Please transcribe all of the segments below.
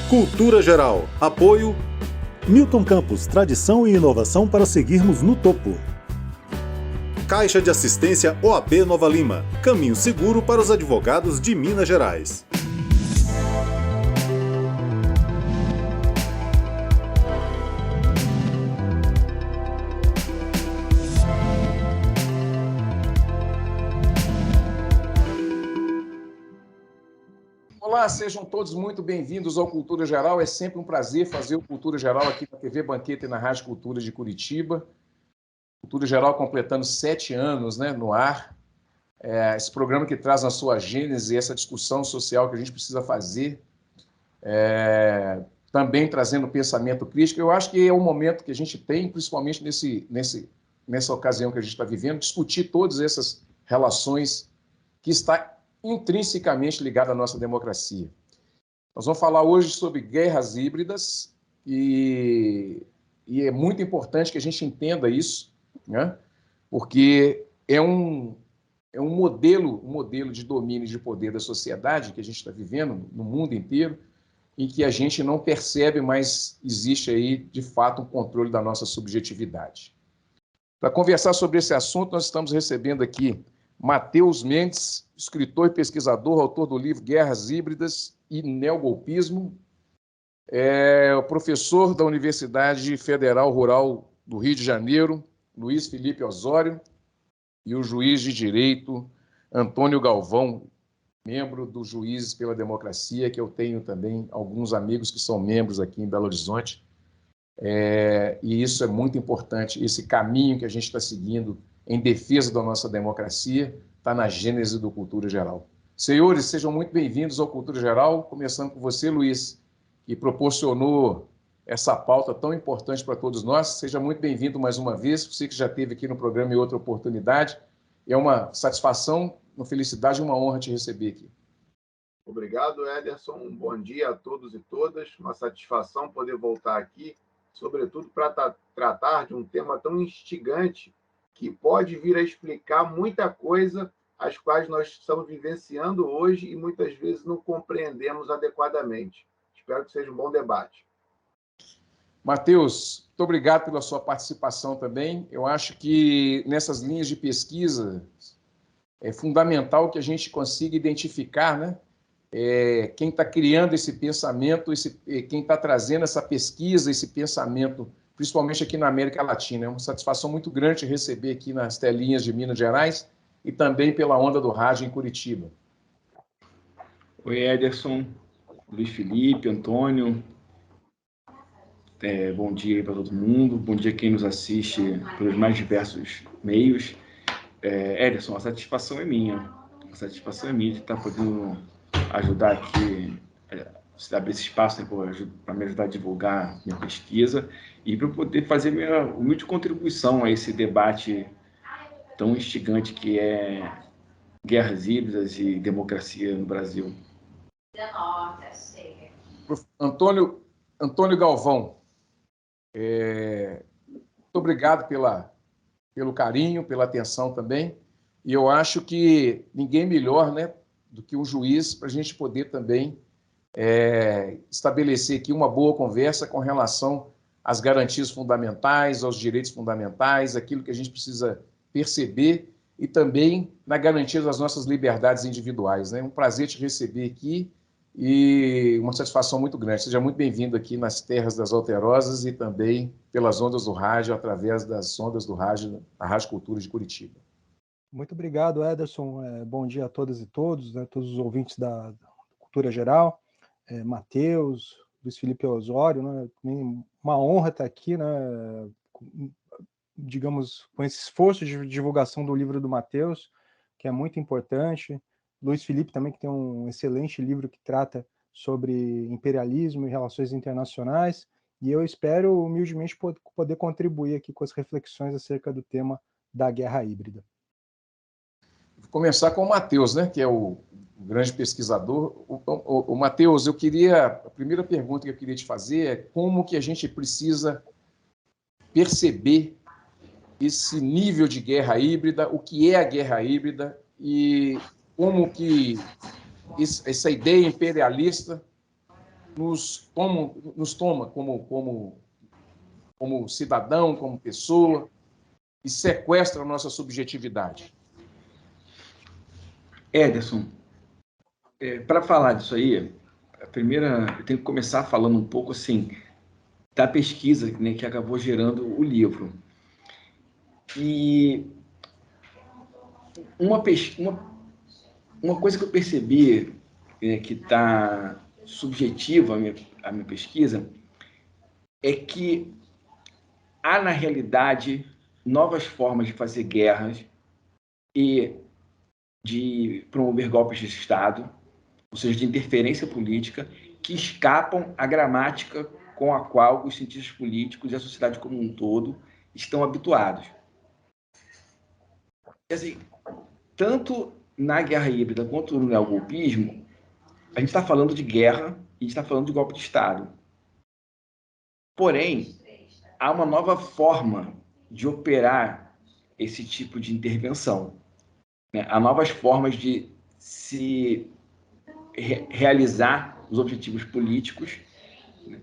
Cultura Geral. Apoio Milton Campos, tradição e inovação para seguirmos no topo. Caixa de Assistência OAB Nova Lima. Caminho seguro para os advogados de Minas Gerais. Olá, sejam todos muito bem-vindos ao Cultura Geral. É sempre um prazer fazer o Cultura Geral aqui na TV Banqueta e na Rádio Cultura de Curitiba. Cultura Geral completando 7 anos, no ar. Esse programa que traz na sua gênese essa discussão social que a gente precisa fazer, também trazendo pensamento crítico. Eu acho que é o momento que a gente tem, principalmente nessa ocasião que a gente está vivendo, discutir todas essas relações que está intrinsecamente ligada à nossa democracia. Nós vamos falar hoje sobre guerras híbridas e é muito importante que a gente entenda isso, porque é um modelo de domínio e de poder da sociedade que a gente está vivendo no mundo inteiro, em que a gente não percebe, mas existe aí, de fato, um controle da nossa subjetividade. Para conversar sobre esse assunto, nós estamos recebendo aqui Matheus Mendes, escritor e pesquisador, autor do livro Guerras Híbridas e Neogolpismo, professor da Universidade Federal Rural do Rio de Janeiro, Luiz Felipe Osório, e o juiz de direito Antônio Galvão, membro do Juízes pela Democracia, que eu tenho também alguns amigos que são membros aqui em Belo Horizonte. E isso é muito importante, esse caminho que a gente está seguindo em defesa da nossa democracia, está na gênese do Cultura Geral. Senhores, sejam muito bem-vindos ao Cultura Geral, começando com você, Luiz, que proporcionou essa pauta tão importante para todos nós. Seja muito bem-vindo mais uma vez, você que já esteve aqui no programa em outra oportunidade. É uma satisfação, uma felicidade e uma honra te receber aqui. Obrigado, Ederson. Um bom dia a todos e todas. Uma satisfação poder voltar aqui, sobretudo para tratar de um tema tão instigante que pode vir a explicar muita coisa as quais nós estamos vivenciando hoje e muitas vezes não compreendemos adequadamente. Espero que seja um bom debate. Matheus, muito obrigado pela sua participação também. Eu acho que nessas linhas de pesquisa é fundamental que a gente consiga identificar, quem está criando esse pensamento, quem está trazendo essa pesquisa, esse pensamento, principalmente aqui na América Latina. É uma satisfação muito grande te receber aqui nas telinhas de Minas Gerais e também pela onda do rádio em Curitiba. Oi, Ederson, Luiz Felipe, Antônio. Bom dia para todo mundo, bom dia quem nos assiste pelos mais diversos meios. Ederson, a satisfação é minha. A satisfação é minha de estar podendo ajudar aqui, abrir esse espaço para me ajudar a divulgar minha pesquisa e para poder fazer minha humilde contribuição a esse debate tão instigante que é guerras híbridas e democracia no Brasil. Antônio Galvão, muito obrigado pelo carinho, pela atenção também, e eu acho que ninguém melhor, do que um juiz para a gente poder também estabelecer aqui uma boa conversa com relação às garantias fundamentais, aos direitos fundamentais, aquilo que a gente precisa perceber e também na garantia das nossas liberdades individuais. Um prazer te receber aqui e uma satisfação muito grande. Seja muito bem-vindo aqui nas terras das Alterosas e também pelas ondas do rádio, através das ondas do rádio, da Rádio Cultura de Curitiba. Muito obrigado, Ederson. Bom dia a todas e todos, todos os ouvintes da Cultura Geral. Matheus, Luiz Felipe Osório, uma honra estar aqui, digamos, com esse esforço de divulgação do livro do Matheus, que é muito importante. Luiz Felipe também, que tem um excelente livro que trata sobre imperialismo e relações internacionais, e eu espero humildemente poder contribuir aqui com as reflexões acerca do tema da guerra híbrida. Vou começar com o Matheus, que é o grande pesquisador. O Matheus, a primeira pergunta que eu queria te fazer é como que a gente precisa perceber esse nível de guerra híbrida, o que é a guerra híbrida e como que essa ideia imperialista nos toma como cidadão, como pessoa, e sequestra a nossa subjetividade. Ederson, para falar disso aí, eu tenho que começar falando um pouco assim da pesquisa, né, que acabou gerando o livro. E uma coisa que eu percebi, que está subjetiva à minha pesquisa, é que há, na realidade, novas formas de fazer guerras e de promover golpes de Estado, ou seja, de interferência política, que escapam à gramática com a qual os cientistas políticos e a sociedade como um todo estão habituados. Assim, tanto na guerra híbrida quanto no neogolpismo, a gente está falando de guerra e a gente está falando de golpe de Estado. Porém, há uma nova forma de operar esse tipo de intervenção, né? Há novas formas de se realizar os objetivos políticos, né?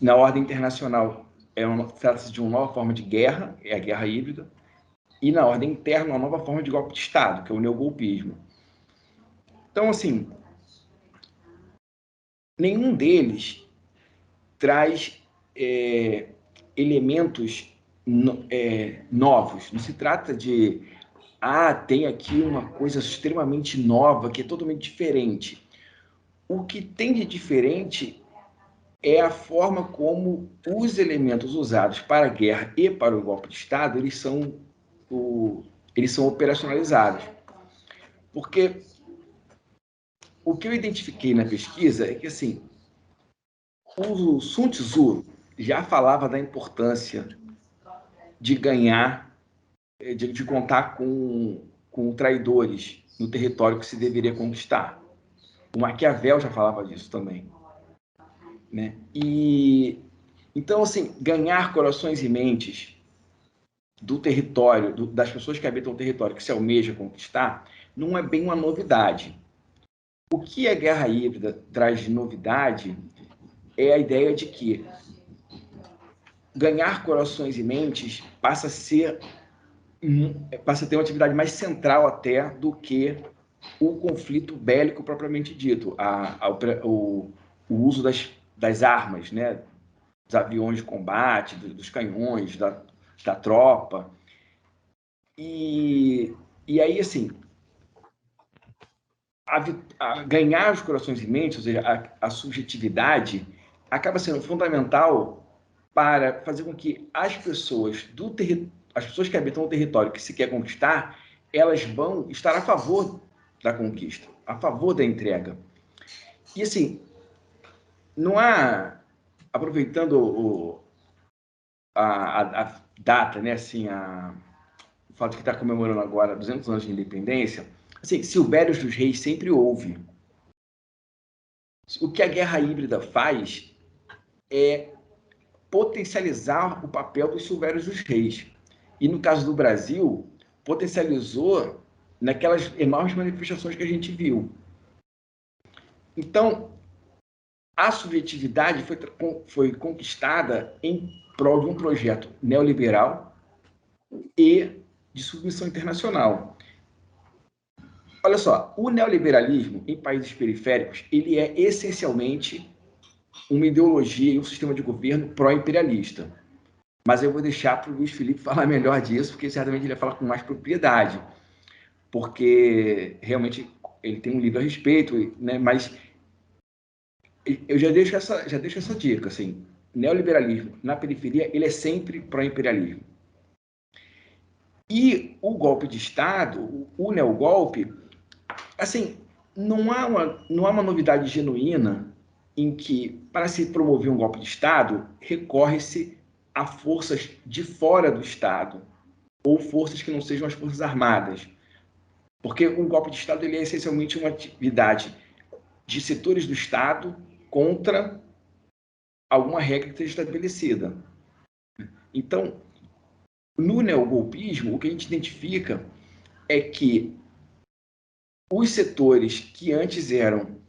Na ordem internacional, trata-se de uma nova forma de guerra, é a guerra híbrida, e na ordem interna, uma nova forma de golpe de Estado, que é o neogolpismo. Então, assim, nenhum deles traz elementos novos. Não se trata de, tem aqui uma coisa extremamente nova, que é totalmente diferente. O que tem de diferente é a forma como os elementos usados para a guerra e para o golpe de Estado, eles são operacionalizados. Porque o que eu identifiquei na pesquisa é que, assim, o Sun Tzu já falava da importância de ganhar, de contar com traidores no território que se deveria conquistar. O Maquiavel já falava disso também, né? E então, assim, ganhar corações e mentes do território, das pessoas que habitam o território que se almeja conquistar, não é bem uma novidade. O que a guerra híbrida traz de novidade é a ideia de que ganhar corações e mentes passa a ter uma atividade mais central até do que o conflito bélico propriamente dito, o uso das armas, né? Dos aviões de combate, dos canhões, da tropa. E aí, assim, ganhar os corações e mentes, ou seja, a subjetividade, acaba sendo fundamental para fazer com que as pessoas que habitam o território que se quer conquistar, elas vão estar a favor da conquista, a favor da entrega. E, assim, não há, aproveitando a data, né, assim, o fato de que está comemorando agora 200 anos de independência, assim, Silvérios dos Reis sempre houve. O que a guerra híbrida faz é potencializar o papel dos Silvérios dos Reis. E, no caso do Brasil, potencializou naquelas enormes manifestações que a gente viu. Então, a subjetividade foi conquistada em prol de um projeto neoliberal e de submissão internacional. Olha só, o neoliberalismo em países periféricos, ele é essencialmente uma ideologia e um sistema de governo pró-imperialista. Mas eu vou deixar para o Luiz Felipe falar melhor disso, porque certamente ele vai falar com mais propriedade, porque realmente ele tem um livro a respeito, né? Mas eu já deixo essa dica, assim, neoliberalismo na periferia, ele é sempre pró-imperialismo. E o golpe de Estado, o neogolpe, assim, não há uma novidade genuína em que, para se promover um golpe de Estado, recorre-se a forças de fora do Estado, ou forças que não sejam as Forças Armadas. Porque um golpe de Estado ele é essencialmente uma atividade de setores do Estado contra alguma regra que seja estabelecida. Então, no neogolpismo, o que a gente identifica é que os setores que antes eram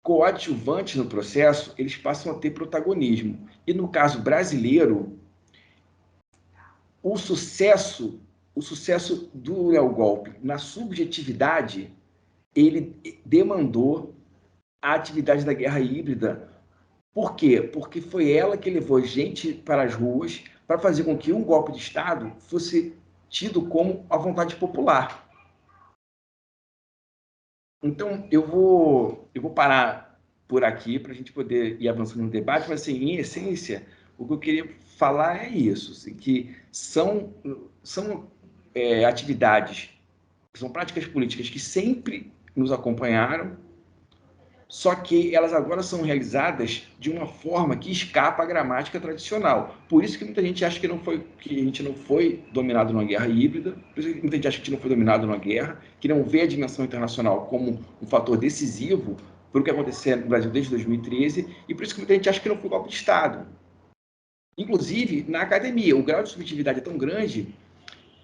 coadjuvantes no processo, eles passam a ter protagonismo. E no caso brasileiro, o sucesso do neogolpe na subjetividade, ele demandou a atividade da guerra híbrida. Por quê? Porque foi ela que levou gente para as ruas para fazer com que um golpe de Estado fosse tido como a vontade popular. Então, eu vou parar por aqui para a gente poder ir avançando no debate, mas, assim, em essência, o que eu queria falar é isso, assim, que são atividades, são práticas políticas que sempre nos acompanharam, só que elas agora são realizadas de uma forma que escapa à gramática tradicional. Por isso que muita gente acha que a gente não foi dominado numa guerra híbrida, por isso que muita gente acha que a gente não foi dominado numa guerra, que não vê a dimensão internacional como um fator decisivo para o que aconteceu no Brasil desde 2013, e por isso que muita gente acha que não foi golpe de Estado. Inclusive, na academia, o grau de subjetividade é tão grande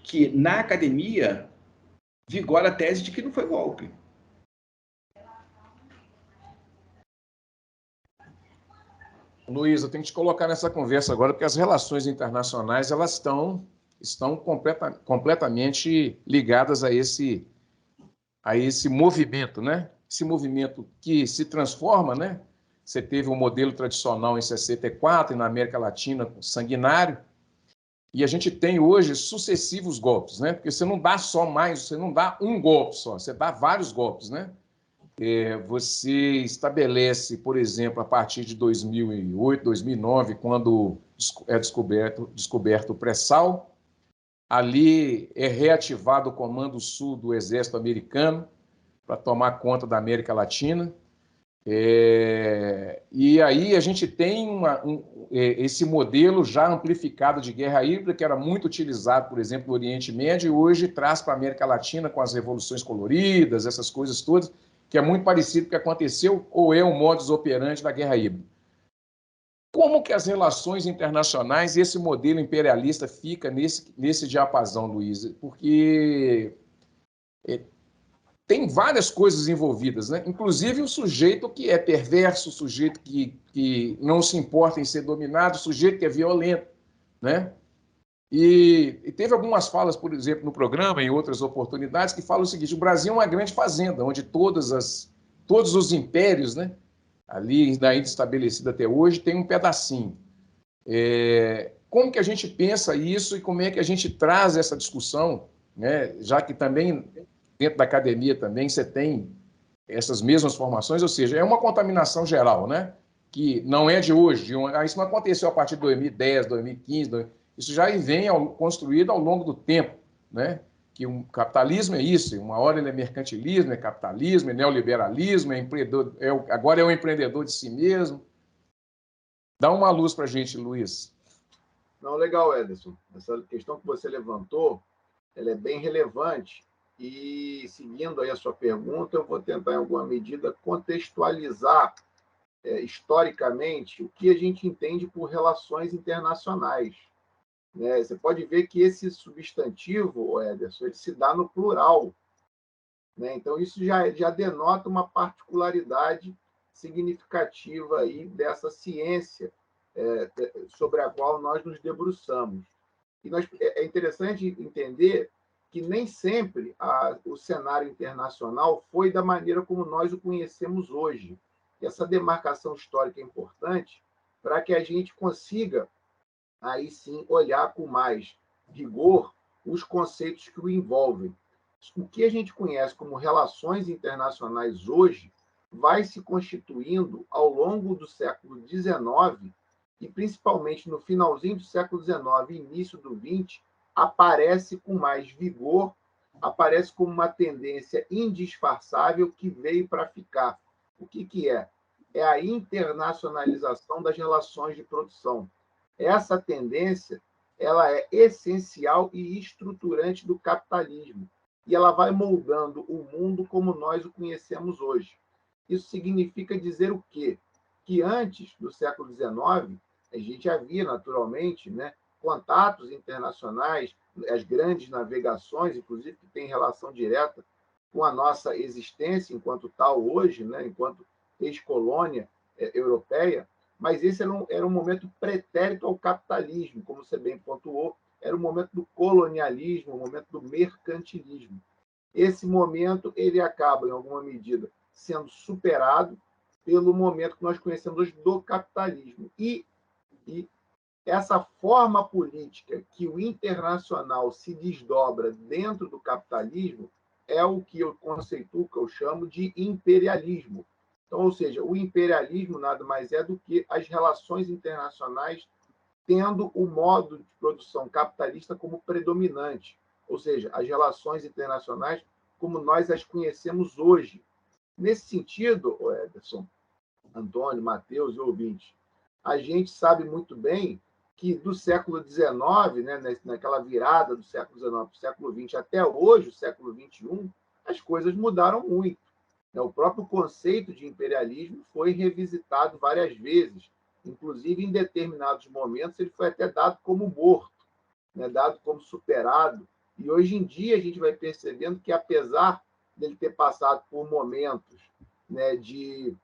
que, na academia, vigora a tese de que não foi golpe. Luiz, eu tenho que te colocar nessa conversa agora, porque as relações internacionais elas estão completamente ligadas a esse movimento, né? Esse movimento que se transforma, né? Você teve um modelo tradicional em 64, e na América Latina, sanguinário, e a gente tem hoje sucessivos golpes, né? Porque você não dá um golpe só, você dá vários golpes, né? Você estabelece, por exemplo, a partir de 2008, 2009, quando é descoberto o pré-sal, ali é reativado o Comando Sul do Exército Americano para tomar conta da América Latina. E aí a gente tem esse modelo já amplificado de guerra híbrida, que era muito utilizado, por exemplo, no Oriente Médio, e hoje traz para a América Latina com as revoluções coloridas, essas coisas todas, que é muito parecido com o que aconteceu, ou é o modus operandi da guerra híbrida. Como que as relações internacionais, esse modelo imperialista fica nesse diapasão, Luiz? Porque tem várias coisas envolvidas, né? Inclusive o sujeito que é perverso, o sujeito que não se importa em ser dominado, o sujeito que é violento, né? E teve algumas falas, por exemplo, no programa, em outras oportunidades, que falam o seguinte: o Brasil é uma grande fazenda, onde todos os impérios, né, ali ainda estabelecido até hoje, tem um pedacinho. Como que a gente pensa isso e como é que a gente traz essa discussão, né, já que também, dentro da academia também, você tem essas mesmas formações, ou seja, é uma contaminação geral, né, que não é de hoje, isso não aconteceu a partir de 2010, 2015, isso já vem construído ao longo do tempo, né? Que o capitalismo é isso, uma hora ele é mercantilismo, é capitalismo, é neoliberalismo, agora é o empreendedor de si mesmo. Dá uma luz para a gente, Luiz. Não, legal, Ederson. Essa questão que você levantou, ela é bem relevante e, seguindo aí a sua pergunta, eu vou tentar, em alguma medida, contextualizar historicamente o que a gente entende por relações internacionais. Né? Você pode ver que esse substantivo, Ederson, ele se dá no plural. Né? Então, isso já denota uma particularidade significativa aí dessa ciência sobre a qual nós nos debruçamos. E é interessante entender que nem sempre o cenário internacional foi da maneira como nós o conhecemos hoje. E essa demarcação histórica é importante para que a gente consiga aí sim olhar com mais rigor os conceitos que o envolvem. O que a gente conhece como relações internacionais hoje vai se constituindo ao longo do século XIX e, principalmente no finalzinho do século XIX e início do XX, aparece com mais vigor, aparece como uma tendência indisfarçável que veio para ficar. O que é? É a internacionalização das relações de produção. Essa tendência ela é essencial e estruturante do capitalismo, e ela vai moldando o mundo como nós o conhecemos hoje. Isso significa dizer o quê? Que antes do século XIX, a gente havia, naturalmente, né, contatos internacionais, as grandes navegações, inclusive, que têm relação direta com a nossa existência enquanto tal hoje, né, enquanto ex-colônia europeia, mas esse era um momento pretérito ao capitalismo, como você bem pontuou, era o momento do colonialismo, o momento do mercantilismo. Esse momento ele acaba, em alguma medida, sendo superado pelo momento que nós conhecemos hoje do capitalismo. E essa forma política que o internacional se desdobra dentro do capitalismo é o que eu conceituo, que eu chamo de imperialismo. Então, ou seja, o imperialismo nada mais é do que as relações internacionais tendo o modo de produção capitalista como predominante, ou seja, as relações internacionais como nós as conhecemos hoje. Nesse sentido, Ederson, Antônio, Matheus e ouvintes, a gente sabe muito bem que do século XIX, né, naquela virada do século XIX para o século XX até hoje, o século XXI, as coisas mudaram muito. O próprio conceito de imperialismo foi revisitado várias vezes, inclusive em determinados momentos ele foi até dado como morto, né, dado como superado. E hoje em dia a gente vai percebendo que, apesar dele ter passado por momentos, né, de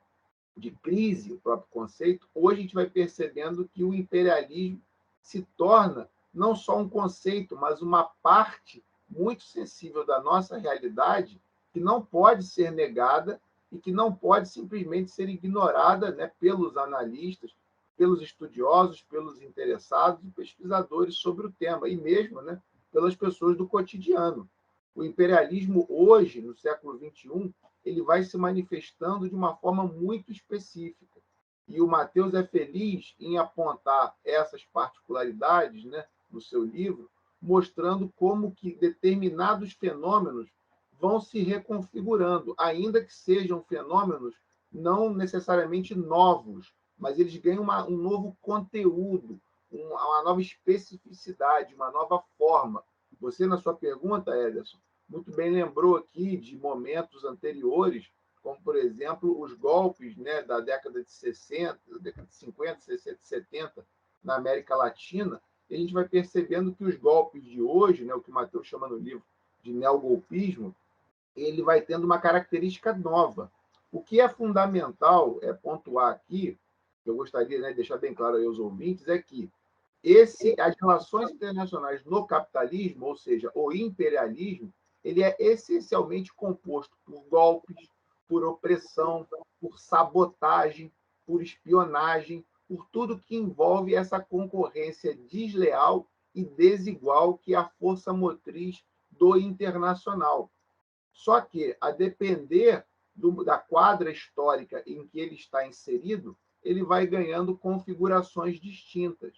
crise, o próprio conceito, hoje a gente vai percebendo que o imperialismo se torna não só um conceito, mas uma parte muito sensível da nossa realidade que não pode ser negada e que não pode simplesmente ser ignorada, né, pelos analistas, pelos estudiosos, pelos interessados e pesquisadores sobre o tema, e mesmo, né, pelas pessoas do cotidiano. O imperialismo hoje, no século XXI, ele vai se manifestando de uma forma muito específica. E o Matheus é feliz em apontar essas particularidades, né, no seu livro, mostrando como que determinados fenômenos vão se reconfigurando, ainda que sejam fenômenos não necessariamente novos, mas eles ganham um novo conteúdo, uma nova especificidade, uma nova forma. Você, na sua pergunta, Ederson, muito bem lembrou aqui de momentos anteriores, como, por exemplo, os golpes, né, da década de 60, da década de 50, 60, 70, na América Latina, e a gente vai percebendo que os golpes de hoje, né, o que o Matheus chama no livro de neogolpismo, ele vai tendo uma característica nova. O que é fundamental pontuar aqui, que eu gostaria, né, de deixar bem claro aí aos ouvintes, é que as relações internacionais no capitalismo, ou seja, o imperialismo, ele é essencialmente composto por golpes, por opressão, por sabotagem, por espionagem, por tudo que envolve essa concorrência desleal e desigual que é a força motriz do internacional. Só que, a depender da quadra histórica em que ele está inserido, ele vai ganhando configurações distintas.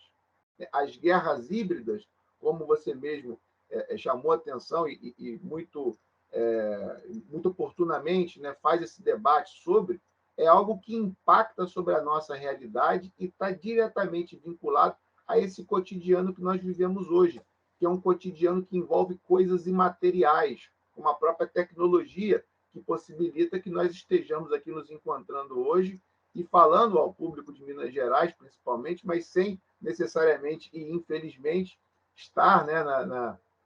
As guerras híbridas, como você mesmo chamou a atenção e muito oportunamente, né, faz esse debate sobre, é algo que impacta sobre a nossa realidade e está diretamente vinculado a esse cotidiano que nós vivemos hoje, que é um cotidiano que envolve coisas imateriais, como a própria tecnologia, que possibilita que nós estejamos aqui nos encontrando hoje e falando ao público de Minas Gerais, principalmente, mas sem necessariamente e infelizmente estar, né,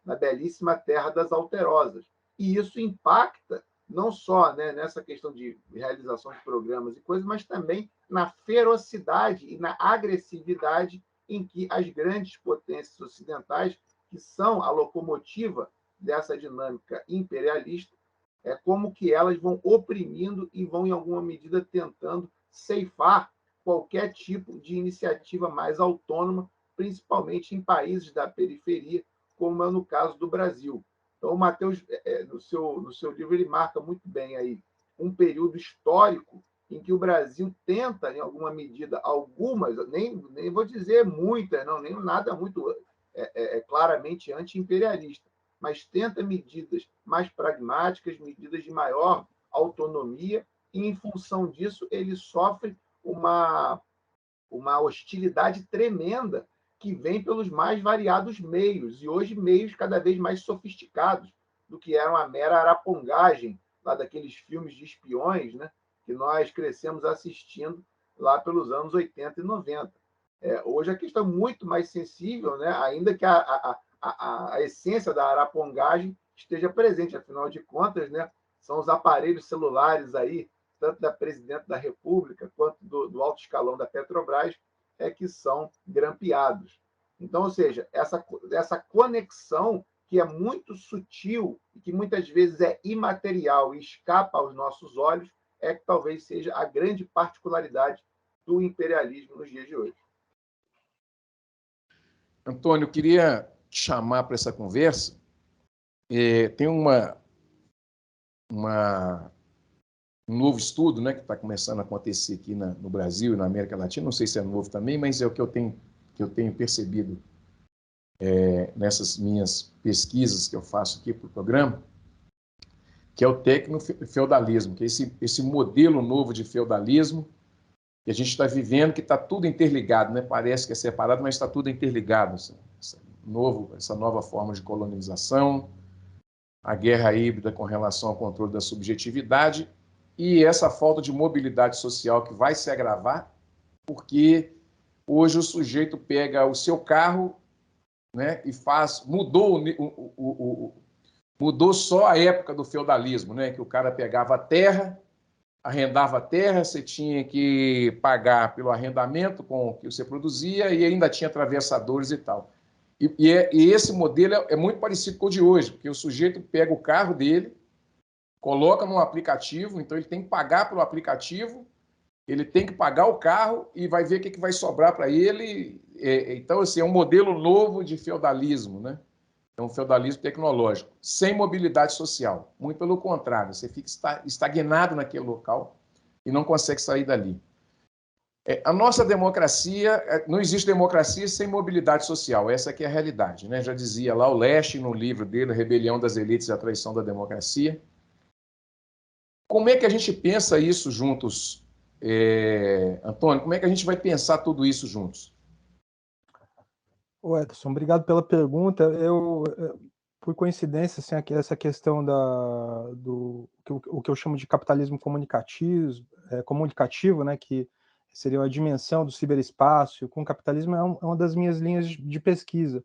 na belíssima terra das Alterosas. E isso impacta não só, né, nessa questão de realização de programas e coisas, mas também na ferocidade e na agressividade em que as grandes potências ocidentais, que são a locomotiva dessa dinâmica imperialista, como que elas vão oprimindo e vão, em alguma medida, tentando ceifar qualquer tipo de iniciativa mais autônoma, principalmente em países da periferia, como é no caso do Brasil. Então, o Matheus, no seu livro, ele marca muito bem aí um período histórico em que o Brasil tenta, em alguma medida, algumas, nem vou dizer muitas, não, nem nada muito claramente anti-imperialista, mas tenta medidas mais pragmáticas, medidas de maior autonomia, e, em função disso, ele sofre uma hostilidade tremenda que vem pelos mais variados meios, e hoje meios cada vez mais sofisticados do que era uma mera arapongagem lá daqueles filmes de espiões, né, que nós crescemos assistindo lá pelos anos 80 e 90. Hoje a questão é muito mais sensível, né, ainda que a essência da arapongagem esteja presente, afinal de contas, né, são os aparelhos celulares aí tanto da presidente da República quanto do alto escalão da Petrobras, que são grampeados. Então, ou seja, essa conexão que é muito sutil e que muitas vezes é imaterial e escapa aos nossos olhos, que talvez seja a grande particularidade do imperialismo nos dias de hoje. Antônio, eu queria te chamar para essa conversa. Tem um novo estudo, né, que está começando a acontecer aqui no Brasil e na América Latina, não sei se é novo também, mas é o que eu tenho percebido nessas minhas pesquisas que eu faço aqui para o programa, que é o tecnofeudalismo, que é esse modelo novo de feudalismo que a gente está vivendo, que está tudo interligado, né? Parece que é separado, mas está tudo interligado. Essa nova forma de colonização, a guerra híbrida com relação ao controle da subjetividade e essa falta de mobilidade social que vai se agravar, porque hoje o sujeito pega o seu carro, né, e mudou só a época do feudalismo, né, que o cara pegava a terra, arrendava a terra, você tinha que pagar pelo arrendamento com o que você produzia e ainda tinha atravessadores e tal. E esse modelo é muito parecido com o de hoje, porque o sujeito pega o carro dele, coloca num aplicativo, então ele tem que pagar pelo aplicativo, ele tem que pagar o carro e vai ver o que vai sobrar para ele. Então, assim, é um modelo novo de feudalismo, né? É um feudalismo tecnológico, sem mobilidade social. Muito pelo contrário, você fica estagnado naquele local e não consegue sair dali. A nossa democracia, não existe democracia sem mobilidade social, essa aqui é a realidade, né? Já dizia lá o Leste no livro dele, A Rebelião das Elites e a Traição da Democracia. Como é que a gente pensa isso juntos, Antônio? Como é que a gente vai pensar tudo isso juntos? Ô Edson, obrigado pela pergunta. Por coincidência, assim, essa questão do o que eu chamo de capitalismo comunicativo, né, que seria a dimensão do ciberespaço com o capitalismo, é uma das minhas linhas de pesquisa.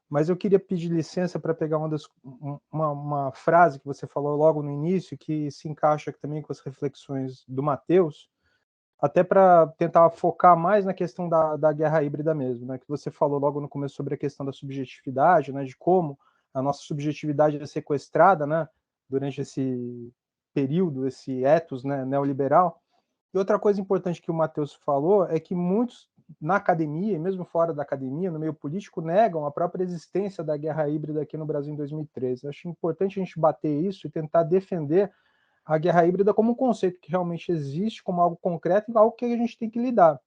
Mas eu queria pedir licença para pegar uma frase que você falou logo no início, que se encaixa também com as reflexões do Matheus, até para tentar focar mais na questão da guerra híbrida mesmo, né? Que você falou logo no começo sobre a questão da subjetividade, né? De como a nossa subjetividade é sequestrada, né? Durante esse período, esse ethos, né, neoliberal. E outra coisa importante que o Matheus falou é que muitos na academia, e mesmo fora da academia, no meio político, negam a própria existência da guerra híbrida aqui no Brasil em 2013. Eu acho importante a gente bater isso e tentar defender a guerra híbrida como um conceito que realmente existe, como algo concreto e algo que a gente tem que lidar,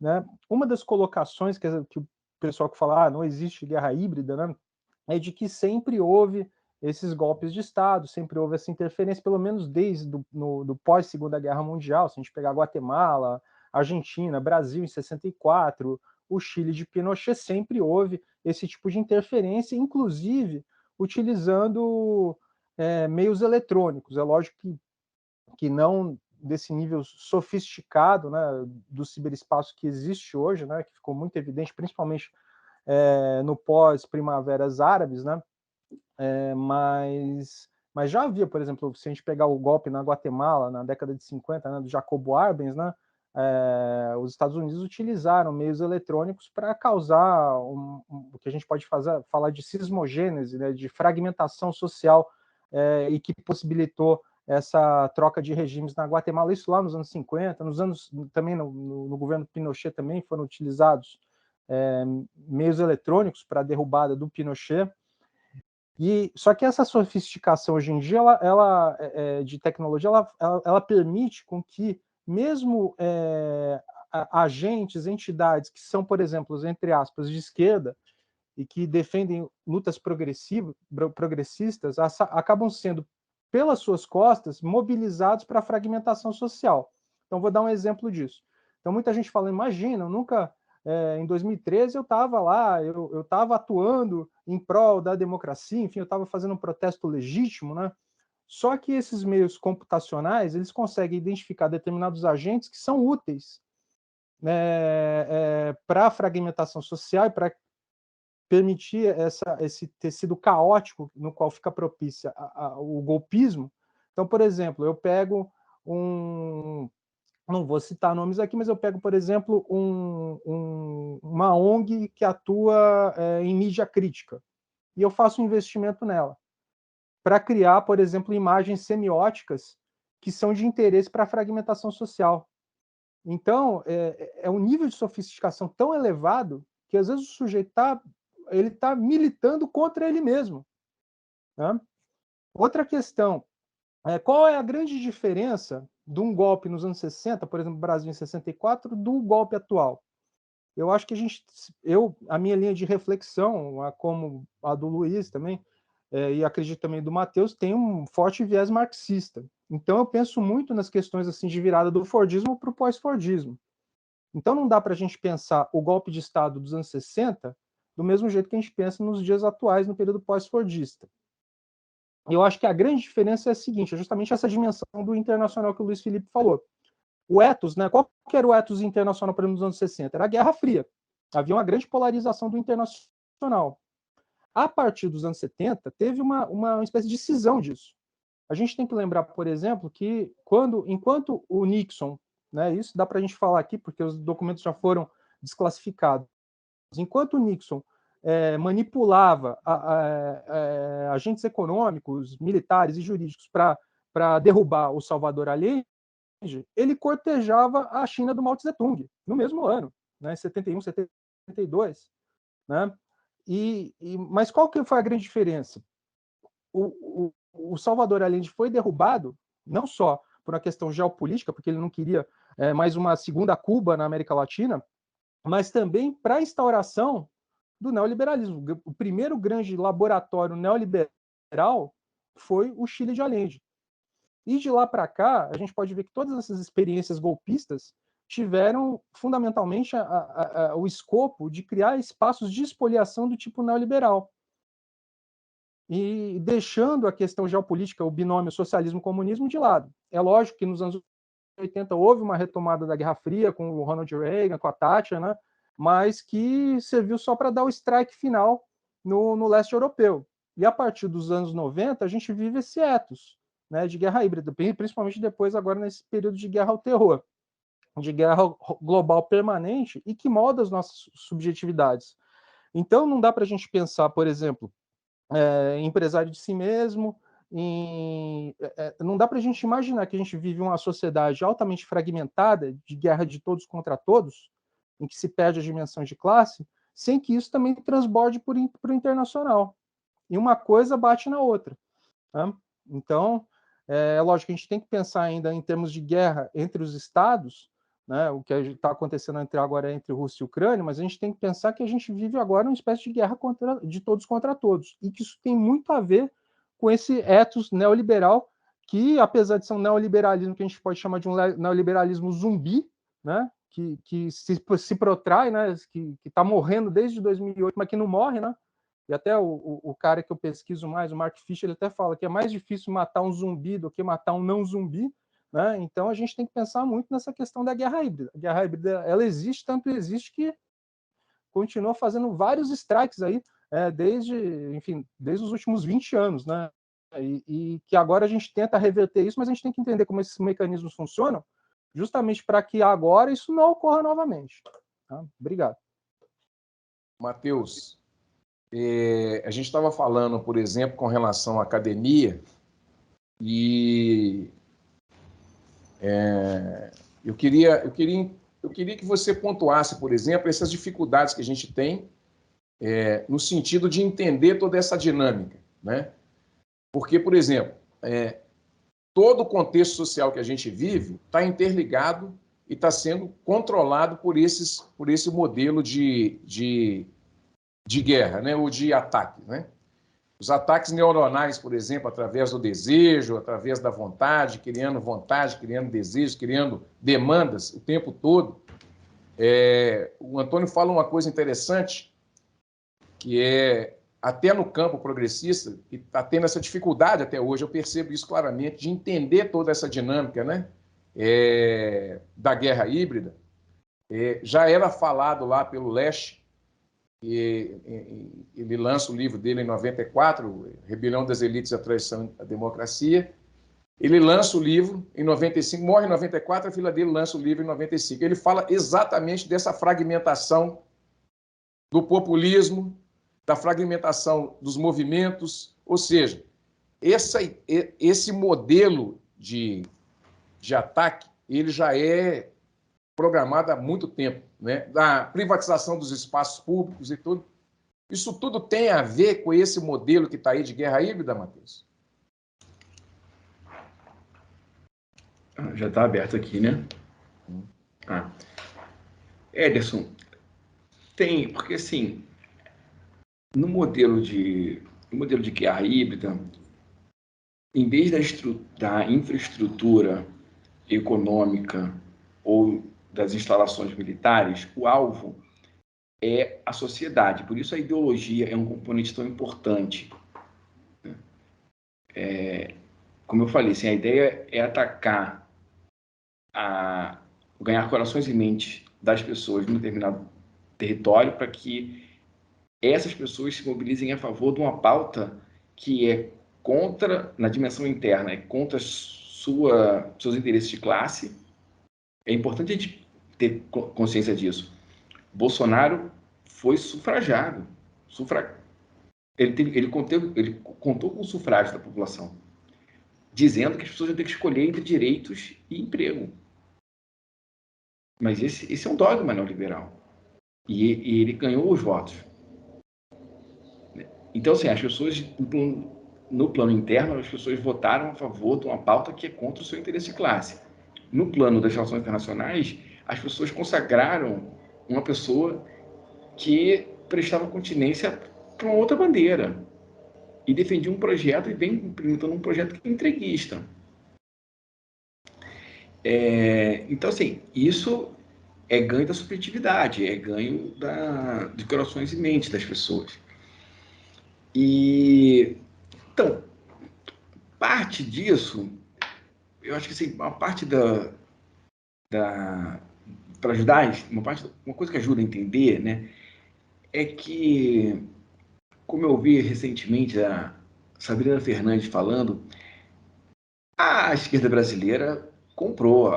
né? Uma das colocações que o pessoal que fala não existe guerra híbrida, né, é de que sempre houve esses golpes de Estado, sempre houve essa interferência, pelo menos desde do pós-Segunda Guerra Mundial, se a gente pegar Guatemala, Argentina, Brasil em 64, o Chile de Pinochet, sempre houve esse tipo de interferência, inclusive utilizando meios eletrônicos. É lógico que não desse nível sofisticado, né, do ciberespaço que existe hoje, né, que ficou muito evidente, principalmente no pós-primaveras árabes, né, mas já havia, por exemplo, se a gente pegar o golpe na Guatemala, na década de 50, né, do Jacobo Arbenz, né, os Estados Unidos utilizaram meios eletrônicos para causar o que a gente pode falar de cismogênese, né, de fragmentação social, e que possibilitou essa troca de regimes na Guatemala, isso lá nos anos 50, também no governo Pinochet também foram utilizados meios eletrônicos para a derrubada do Pinochet. Só que essa sofisticação hoje em dia, ela de tecnologia, ela permite com que mesmo agentes, entidades que são, por exemplo, entre aspas, de esquerda e que defendem lutas progressistas, acabam sendo, pelas suas costas, mobilizados para a fragmentação social. Então, vou dar um exemplo disso. Então, muita gente fala, imagina, eu nunca... em 2013 eu estava lá, eu estava atuando em prol da democracia, enfim, eu estava fazendo um protesto legítimo, né? Só que esses meios computacionais, eles conseguem identificar determinados agentes que são úteis, né, para a fragmentação social e para permitir esse tecido caótico no qual fica propícia o golpismo. Então, por exemplo, eu pego não vou citar nomes aqui, mas eu pego, por exemplo, uma ONG que atua em mídia crítica, e eu faço um investimento nela, para criar, por exemplo, imagens semióticas que são de interesse para a fragmentação social. Então, é um nível de sofisticação tão elevado que, às vezes, o sujeito está militando contra ele mesmo. Né? Outra questão, qual é a grande diferença de um golpe nos anos 60, por exemplo, Brasil em 64, do golpe atual? Eu acho que a minha linha de reflexão, como a do Luiz também, e acredito também do Matheus, tem um forte viés marxista. Então eu penso muito nas questões assim de virada do fordismo para o pós-fordismo. Então não dá para a gente pensar o golpe de Estado dos anos 60 do mesmo jeito que a gente pensa nos dias atuais, no período pós-fordista. Eu acho que a grande diferença é a seguinte, é justamente essa dimensão do internacional que o Luiz Felipe falou. O ethos, né? Qual que era o ethos internacional, por exemplo, nos anos 60? Era a Guerra Fria. Havia uma grande polarização do internacional. A partir dos anos 70, teve uma espécie de cisão disso. A gente tem que lembrar, por exemplo, que enquanto o Nixon, né, isso dá para a gente falar aqui, porque os documentos já foram desclassificados, enquanto o Nixon manipulava agentes econômicos, militares e jurídicos para derrubar o Salvador Allende, ele cortejava a China do Mao Tse-tung, no mesmo ano, né, 71, 72. Né? Mas qual que foi a grande diferença? O Salvador Allende foi derrubado não só por uma questão geopolítica, porque ele não queria mais uma segunda Cuba na América Latina, mas também para a instauração do neoliberalismo. O primeiro grande laboratório neoliberal foi o Chile de Allende. E de lá para cá, a gente pode ver que todas essas experiências golpistas tiveram fundamentalmente o escopo de criar espaços de espoliação do tipo neoliberal. E deixando a questão geopolítica, o binômio socialismo-comunismo de lado. É lógico que nos anos 80 houve uma retomada da Guerra Fria com o Ronald Reagan, com a Thatcher, né? Mas que serviu só para dar o strike final no leste europeu. E a partir dos anos 90, a gente vive esse ethos, né, de guerra híbrida, principalmente depois, agora nesse período de guerra ao terror, de guerra global permanente e que molda as nossas subjetividades. Então, não dá para a gente pensar, por exemplo, empresário de si mesmo, não dá para a gente imaginar que a gente vive uma sociedade altamente fragmentada, de guerra de todos contra todos, em que se perde a dimensão de classe, sem que isso também transborde para o internacional. E uma coisa bate na outra. Né? Então, lógico que a gente tem que pensar ainda em termos de guerra entre os estados, né? O que está acontecendo agora entre Rússia e Ucrânia, mas a gente tem que pensar que a gente vive agora uma espécie de guerra de todos contra todos, e que isso tem muito a ver com esse ethos neoliberal, que, apesar de ser um neoliberalismo que a gente pode chamar de um neoliberalismo zumbi, né? que se protrai, né? que está morrendo desde 2008, mas que não morre, né? E até o cara que eu pesquiso mais, o Mark Fisher, ele até fala que é mais difícil matar um zumbi do que matar um não zumbi, né? Então a gente tem que pensar muito nessa questão da guerra híbrida. A guerra híbrida, ela existe, tanto existe que continua fazendo vários strikes aí, desde os últimos 20 anos, né? E que agora a gente tenta reverter isso, mas a gente tem que entender como esses mecanismos funcionam, justamente para que agora isso não ocorra novamente. Tá? Obrigado. Matheus, a gente estava falando, por exemplo, com relação à academia, e eu queria que você pontuasse, por exemplo, essas dificuldades que a gente tem no sentido de entender toda essa dinâmica, né? Porque, por exemplo, todo o contexto social que a gente vive está interligado e está sendo controlado por esse modelo de guerra, né, ou de ataque, né? Os ataques neuronais, por exemplo, através do desejo, através da vontade, criando desejos, criando demandas o tempo todo. O Antônio fala uma coisa interessante, que até no campo progressista, que está tendo essa dificuldade até hoje, eu percebo isso claramente, de entender toda essa dinâmica, né, da guerra híbrida. Já era falado lá pelo Lesch, ele lança o livro dele em 94, Rebelião das Elites e a Traição à Democracia, Ele lança o livro em 95, morre em 94, a filha dele lança o livro em 95. Ele fala exatamente dessa fragmentação do populismo, da fragmentação dos movimentos, ou seja, esse modelo de ataque, ele já é programado há muito tempo, né? Da privatização dos espaços públicos e tudo. Isso tudo tem a ver com esse modelo que está aí de guerra híbrida, Matheus? Já está aberto aqui, né? Ederson, tem, porque assim, no modelo de guerra híbrida, em vez da infraestrutura econômica ou das instalações militares, o alvo é a sociedade. Por isso a ideologia é um componente tão importante. Como eu falei, assim, a ideia é atacar, ganhar corações e mentes das pessoas num determinado território para que essas pessoas se mobilizem a favor de uma pauta que é contra, na dimensão interna, é contra seus interesses de classe. É importante a gente ter consciência disso. Bolsonaro foi sufragado. Ele contou com o sufrágio da população, dizendo que as pessoas vão ter que escolher entre direitos e emprego. Mas esse é um dogma neoliberal. E ele ganhou os votos. Então, assim, as pessoas, no plano interno, as pessoas votaram a favor de uma pauta que é contra o seu interesse de classe. No plano das relações internacionais, as pessoas consagraram uma pessoa que prestava continência para uma outra bandeira e defendia um projeto e vem implementando um projeto que é entreguista. Então, assim, isso é ganho da subjetividade, é ganho de corações e mentes das pessoas. Então, parte disso, eu acho que assim, uma parte para ajudar, uma coisa que ajuda a entender, né, é que, como eu ouvi recentemente a Sabrina Fernandes falando, a esquerda brasileira comprou,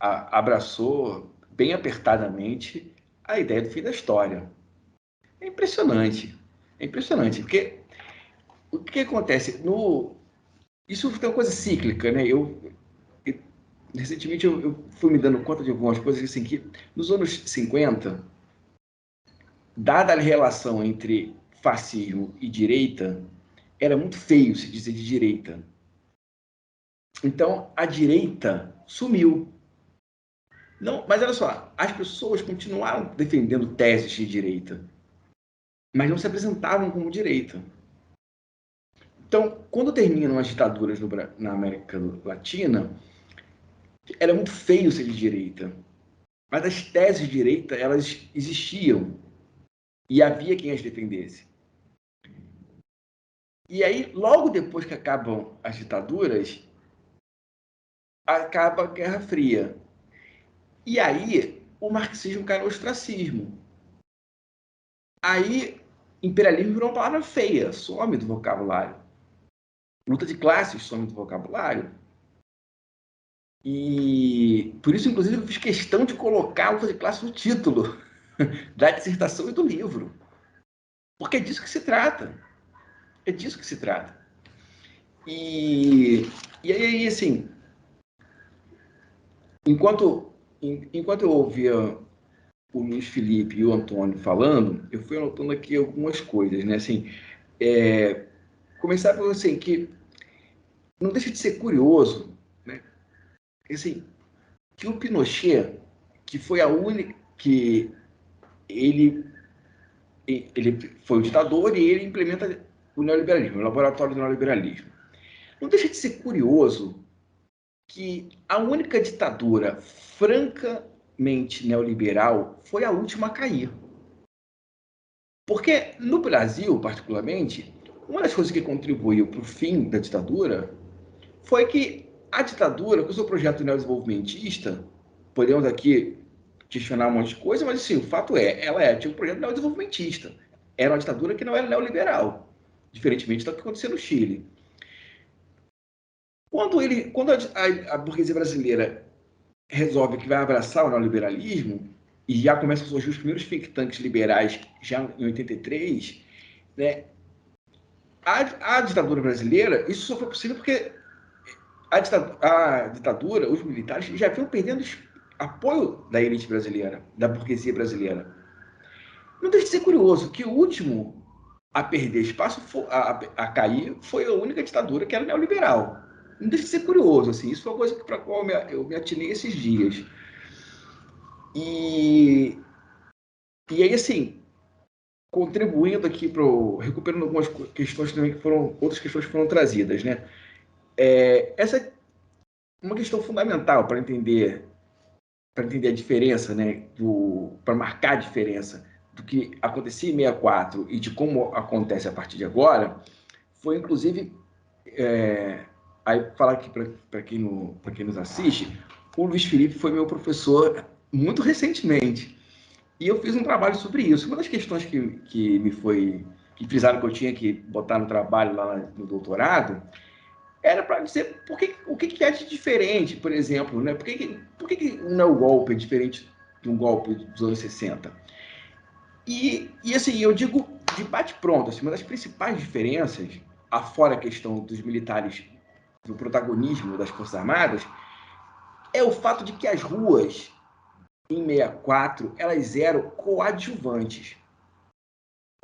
abraçou bem apertadamente a ideia do fim da história. É impressionante, porque o que acontece? Isso é uma coisa cíclica, né? Recentemente eu fui me dando conta de algumas coisas assim, que nos anos 50, dada a relação entre fascismo e direita, era muito feio se dizer de direita. Então, a direita sumiu. Não, mas olha só, as pessoas continuaram defendendo teses de direita, mas não se apresentavam como direita. Então, quando terminam as ditaduras na América Latina, era muito feio ser de direita, mas as teses de direita, elas existiam e havia quem as defendesse. E aí, logo depois que acabam as ditaduras, acaba a Guerra Fria. E aí, o marxismo cai no ostracismo. Aí, imperialismo virou uma palavra feia, some do vocabulário. Luta de classes some do vocabulário. E por isso, inclusive, eu fiz questão de colocar a luta de classes no título da dissertação e do livro. Porque é disso que se trata. É disso que se trata. E aí, assim, enquanto eu ouvia o Luiz Felipe e o Antônio falando, eu fui anotando aqui algumas coisas, né? Assim, começar por assim, que não deixa de ser curioso, né? Assim, que o Pinochet, que foi a única que ele foi o ditador e ele implementa o neoliberalismo, o laboratório do neoliberalismo. Não deixa de ser curioso que a única ditadura francamente neoliberal foi a última a cair. Porque no Brasil, particularmente, uma das coisas que contribuiu para o fim da ditadura foi que a ditadura, com o seu projeto neodesenvolvimentista, podemos aqui questionar um monte de coisa, mas assim, o fato é, ela tinha um projeto neodesenvolvimentista. Era uma ditadura que não era neoliberal, diferentemente do que aconteceu no Chile. Quando a burguesia brasileira resolve que vai abraçar o neoliberalismo, e já começam a surgir os primeiros think tanks liberais já em 83, né? A ditadura brasileira, isso só foi possível porque a ditadura, os militares já vinham perdendo apoio da elite brasileira, da burguesia brasileira. Não deixa de ser curioso que o último a perder espaço, a cair, foi a única ditadura que era neoliberal. Não deixa de ser curioso, assim, isso foi uma coisa para a qual eu me atinei esses dias. E aí, assim, contribuindo aqui recuperando algumas questões também outras questões que foram trazidas, né? Essa é uma questão fundamental para entender a diferença, né? Para marcar a diferença do que acontecia em 64 e de como acontece a partir de agora, foi inclusive aí falar aqui para quem nos assiste, o Luiz Felipe foi meu professor muito recentemente. E eu fiz um trabalho sobre isso. Uma das questões que frisaram que eu tinha que botar no trabalho lá no doutorado era para dizer o que é de diferente, por exemplo, né? Por que um neogolpe é diferente de um golpe dos anos 60? E assim, eu digo de bate-pronto, assim, uma das principais diferenças, afora a questão dos militares, do protagonismo das Forças Armadas, é o fato de que as ruas em 64, elas eram coadjuvantes.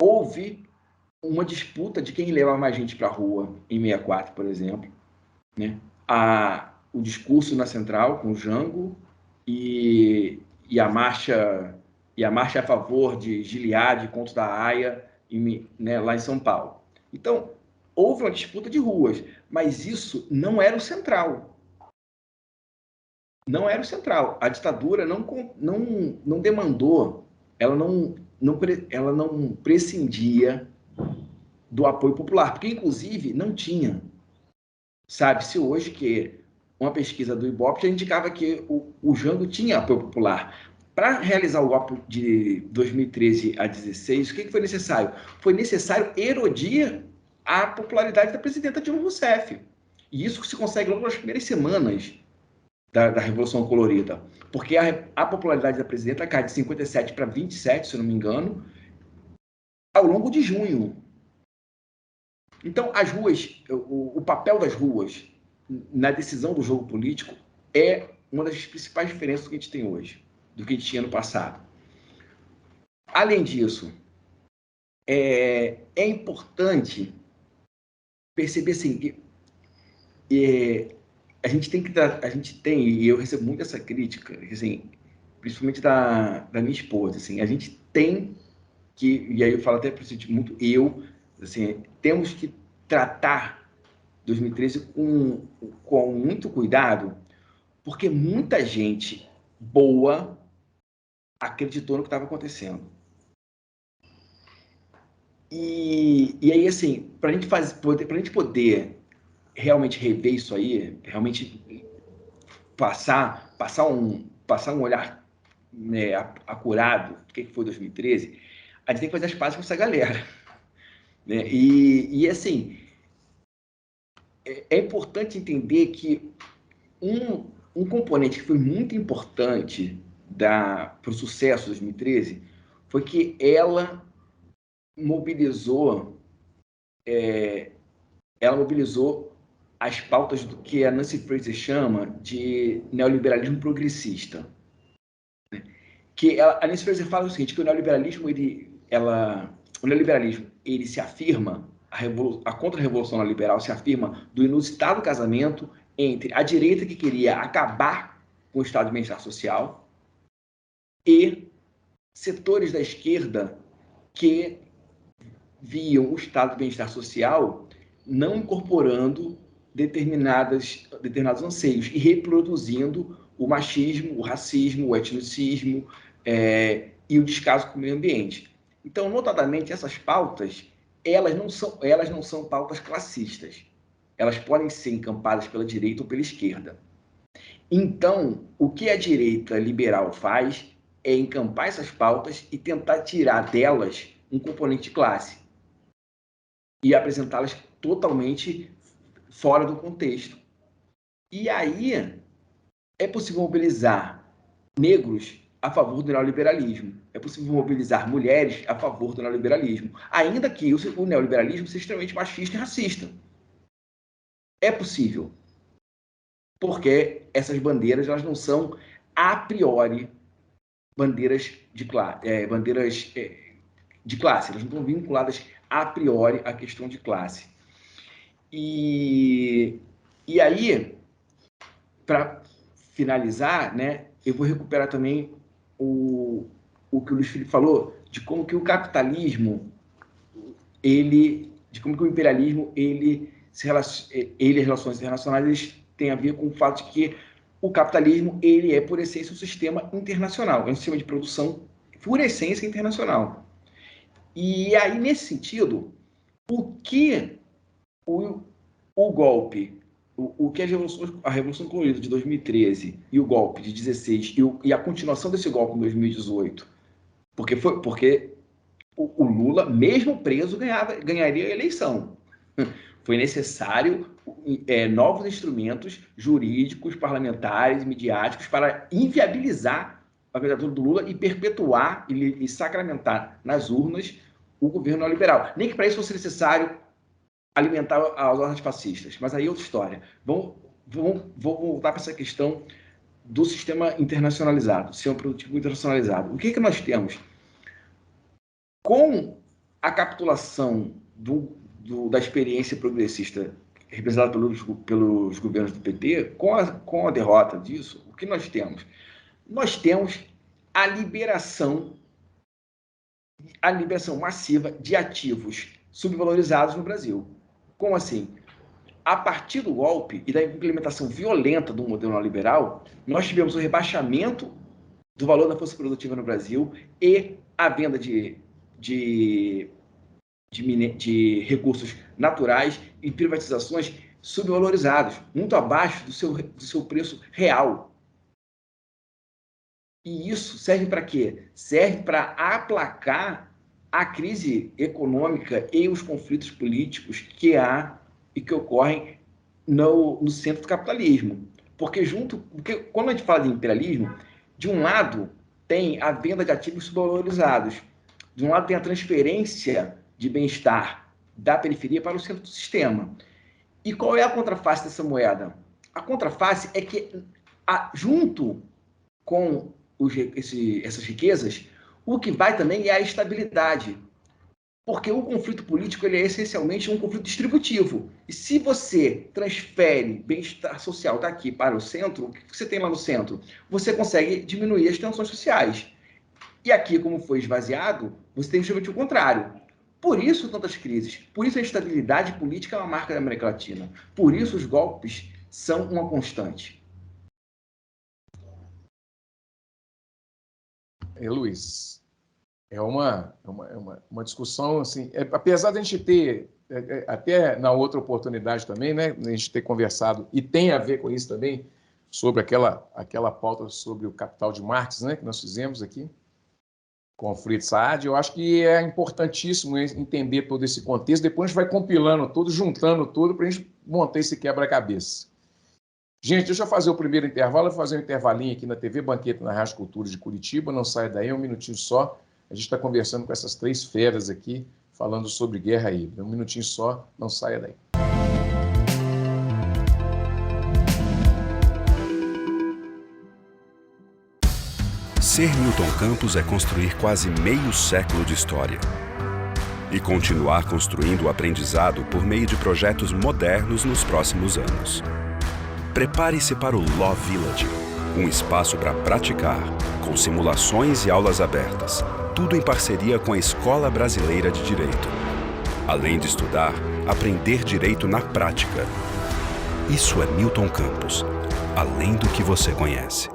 Houve uma disputa de quem leva mais gente para a rua em 64, por exemplo. Né? O discurso na Central com o Jango e a marcha a favor de Gilead contra da Haia, né, lá em São Paulo. Então, houve uma disputa de ruas, mas isso não era o central. Não era o central. A ditadura não demandou, ela não prescindia do apoio popular, porque, inclusive, não tinha. Sabe-se hoje que uma pesquisa do Ibope já indicava que o Jango tinha apoio popular. Para realizar o golpe de 2013 a 2016, o que foi necessário? Foi necessário erodir a popularidade da presidenta Dilma Rousseff. E isso se consegue logo nas primeiras semanas da Revolução Colorida, porque a popularidade da presidenta cai de 57 para 27, se eu não me engano, ao longo de junho. Então, as ruas, o papel das ruas na decisão do jogo político é uma das principais diferenças que a gente tem hoje, do que a gente tinha no passado. Além disso, é importante perceber assim, que a gente tem, e eu recebo muito essa crítica, assim, principalmente da minha esposa, assim, a gente tem que, e aí eu falo até para muito assim, temos que tratar 2013 com muito cuidado, porque muita gente boa acreditou no que estava acontecendo. E aí, assim, para a gente poder realmente rever isso aí, realmente passar um olhar, né, acurado do que foi 2013, a gente tem que fazer as pazes com essa galera. Né? E assim, é importante entender que um componente que foi muito importante para o sucesso de 2013 foi que ela mobilizou as pautas do que a Nancy Fraser chama de neoliberalismo progressista. Que a Nancy Fraser fala o seguinte, que o neoliberalismo ele se afirma, a contra-revolução neoliberal se afirma do inusitado casamento entre a direita que queria acabar com o estado de bem-estar social e setores da esquerda que viam o estado de bem-estar social não incorporando determinados anseios e reproduzindo o machismo, o racismo, o etnicismo e o descaso com o meio ambiente. Então, notadamente, essas pautas, elas não são pautas classistas. Elas podem ser encampadas pela direita ou pela esquerda. Então, o que a direita liberal faz é encampar essas pautas e tentar tirar delas um componente de classe e apresentá-las totalmente fora do contexto. E aí é possível mobilizar negros a favor do neoliberalismo. É possível mobilizar mulheres a favor do neoliberalismo, ainda que o neoliberalismo seja extremamente machista e racista. É possível, porque essas bandeiras elas não são, a priori, bandeiras de classe, elas não estão vinculadas a priori à questão de classe. E aí, para finalizar, né, eu vou recuperar também o que o Luiz Felipe falou, de como que o capitalismo, de como que o imperialismo, as relações internacionais, eles têm a ver com o fato de que o capitalismo, ele é, por essência, um sistema internacional, é um sistema de produção, por essência, internacional. E aí, nesse sentido, o que o golpe, o que a Revolução Colorida de 2013 e o golpe de 16 e a continuação desse golpe em 2018, porque o Lula, mesmo preso, ganharia a eleição. Foi necessário novos instrumentos jurídicos, parlamentares, midiáticos para inviabilizar a candidatura do Lula e perpetuar e sacramentar nas urnas o governo neoliberal. Nem que para isso fosse necessário alimentar as ordens fascistas. Mas aí é outra história. Vou voltar para essa questão do sistema internacionalizado, do sistema produtivo internacionalizado. O que nós temos? Com a capitulação da experiência progressista representada pelos governos do PT, com a derrota disso, o que nós temos? Nós temos a liberação massiva de ativos subvalorizados no Brasil. Como assim? A partir do golpe e da implementação violenta do modelo neoliberal, nós tivemos o rebaixamento do valor da força produtiva no Brasil e a venda de recursos naturais e privatizações subvalorizados, muito abaixo do seu preço real. E isso serve para quê? Serve para aplacar a crise econômica e os conflitos políticos que há e que ocorrem no centro do capitalismo. Porque quando a gente fala de imperialismo, de um lado tem a venda de ativos subvalorizados, de um lado tem a transferência de bem-estar da periferia para o centro do sistema. E qual é a contraface dessa moeda? A contraface é que, junto com essas riquezas, o que vai também é a estabilidade. Porque o conflito político ele é essencialmente um conflito distributivo. E se você transfere bem-estar social daqui para o centro, o que você tem lá no centro? Você consegue diminuir as tensões sociais. E aqui, como foi esvaziado, você tem justamente o contrário. Por isso tantas crises, por isso a instabilidade política é uma marca da América Latina. Por isso os golpes são uma constante. Luiz, é uma discussão, assim, apesar de a gente ter, até na outra oportunidade também, né, a gente ter conversado, e tem a ver com isso também, sobre aquela pauta sobre o Capital de Marx, né, que nós fizemos aqui, com o Fritz Saad. Eu acho que é importantíssimo entender todo esse contexto, depois a gente vai compilando tudo, juntando tudo, para a gente montar esse quebra-cabeça. Gente, deixa eu fazer o primeiro intervalo, eu vou fazer um intervalinho aqui na TV Banquete na Rádio Cultura de Curitiba, não saia daí, um minutinho só. A gente está conversando com essas três feras aqui, falando sobre guerra híbrida. Um minutinho só, não saia daí. Ser Milton Campos é construir quase meio século de história e continuar construindo o aprendizado por meio de projetos modernos nos próximos anos. Prepare-se para o Law Village, um espaço para praticar, com simulações e aulas abertas, tudo em parceria com a Escola Brasileira de Direito. Além de estudar, aprender direito na prática. Isso é Milton Campos, além do que você conhece.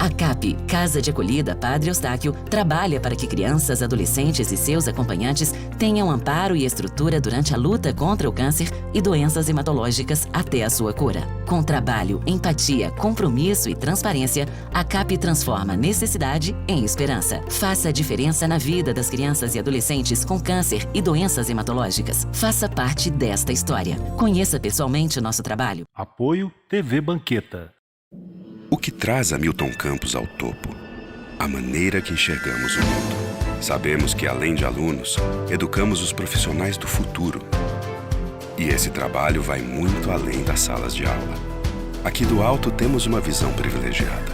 A CAP, Casa de Acolhida Padre Eustáquio, trabalha para que crianças, adolescentes e seus acompanhantes tenham amparo e estrutura durante a luta contra o câncer e doenças hematológicas até a sua cura. Com trabalho, empatia, compromisso e transparência, a CAP transforma necessidade em esperança. Faça a diferença na vida das crianças e adolescentes com câncer e doenças hematológicas. Faça parte desta história. Conheça pessoalmente o nosso trabalho. Apoio TV Banqueta. O que traz a Milton Campos ao topo? A maneira que enxergamos o mundo. Sabemos que, além de alunos, educamos os profissionais do futuro. E esse trabalho vai muito além das salas de aula. Aqui do alto temos uma visão privilegiada.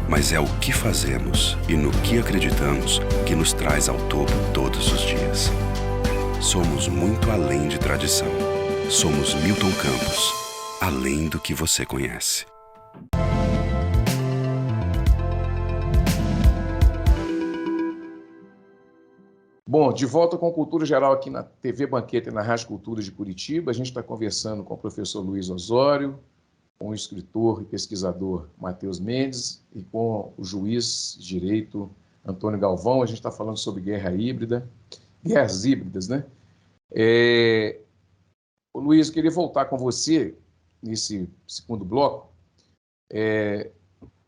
Mas é o que fazemos e no que acreditamos que nos traz ao topo todos os dias. Somos muito além de tradição. Somos Milton Campos, além do que você conhece. Bom, de volta com Cultura Geral aqui na TV Banqueta e na Rádio Cultura de Curitiba. A gente está conversando com o professor Luiz Osório, com o escritor e pesquisador Matheus Mendes e com o juiz de direito Antônio Galvão. A gente está falando sobre guerras híbridas, né? Luiz, eu queria voltar com você nesse segundo bloco,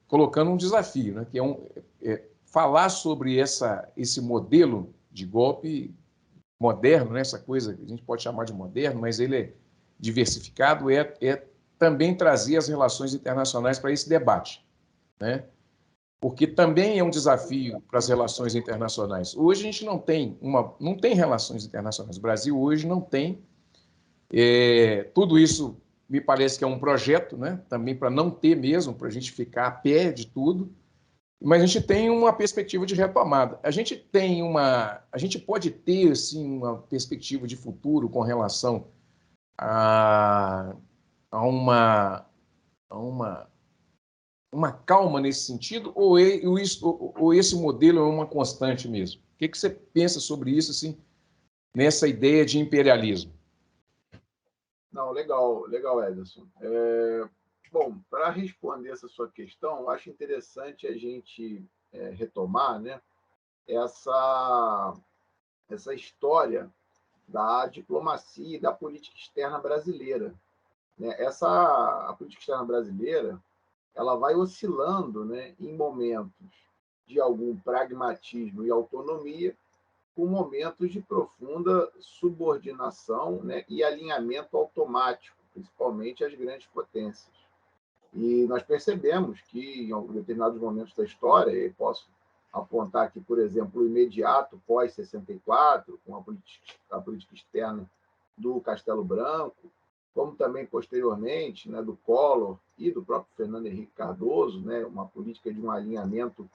colocando um desafio, né? Que é falar sobre esse modelo de golpe moderno, né? Essa coisa que a gente pode chamar de moderno, mas ele é diversificado, também trazer as relações internacionais para esse debate, né? Porque também é um desafio para as relações internacionais. Hoje a gente não tem relações internacionais. O Brasil hoje não tem. Tudo isso me parece que é um projeto, né? Também para não ter mesmo, para a gente ficar a pé de tudo. Mas a gente tem uma perspectiva de retomada. A gente pode ter assim, uma perspectiva de futuro com relação a uma calma nesse sentido, ou esse modelo é uma constante mesmo? O que você pensa sobre isso, assim, nessa ideia de imperialismo? Não, legal, Ederson. Bom, para responder essa sua questão, eu acho interessante a gente retomar, né, essa história da diplomacia e da política externa brasileira, né? A política externa brasileira, ela vai oscilando, né, em momentos de algum pragmatismo e autonomia, com momentos de profunda subordinação, né, e alinhamento automático, principalmente às grandes potências. E nós percebemos que, em determinados momentos da história, eu posso apontar aqui, por exemplo, o imediato pós-64, com a política externa do Castelo Branco, como também posteriormente, né, do Collor e do próprio Fernando Henrique Cardoso, né, uma política de um alinhamento,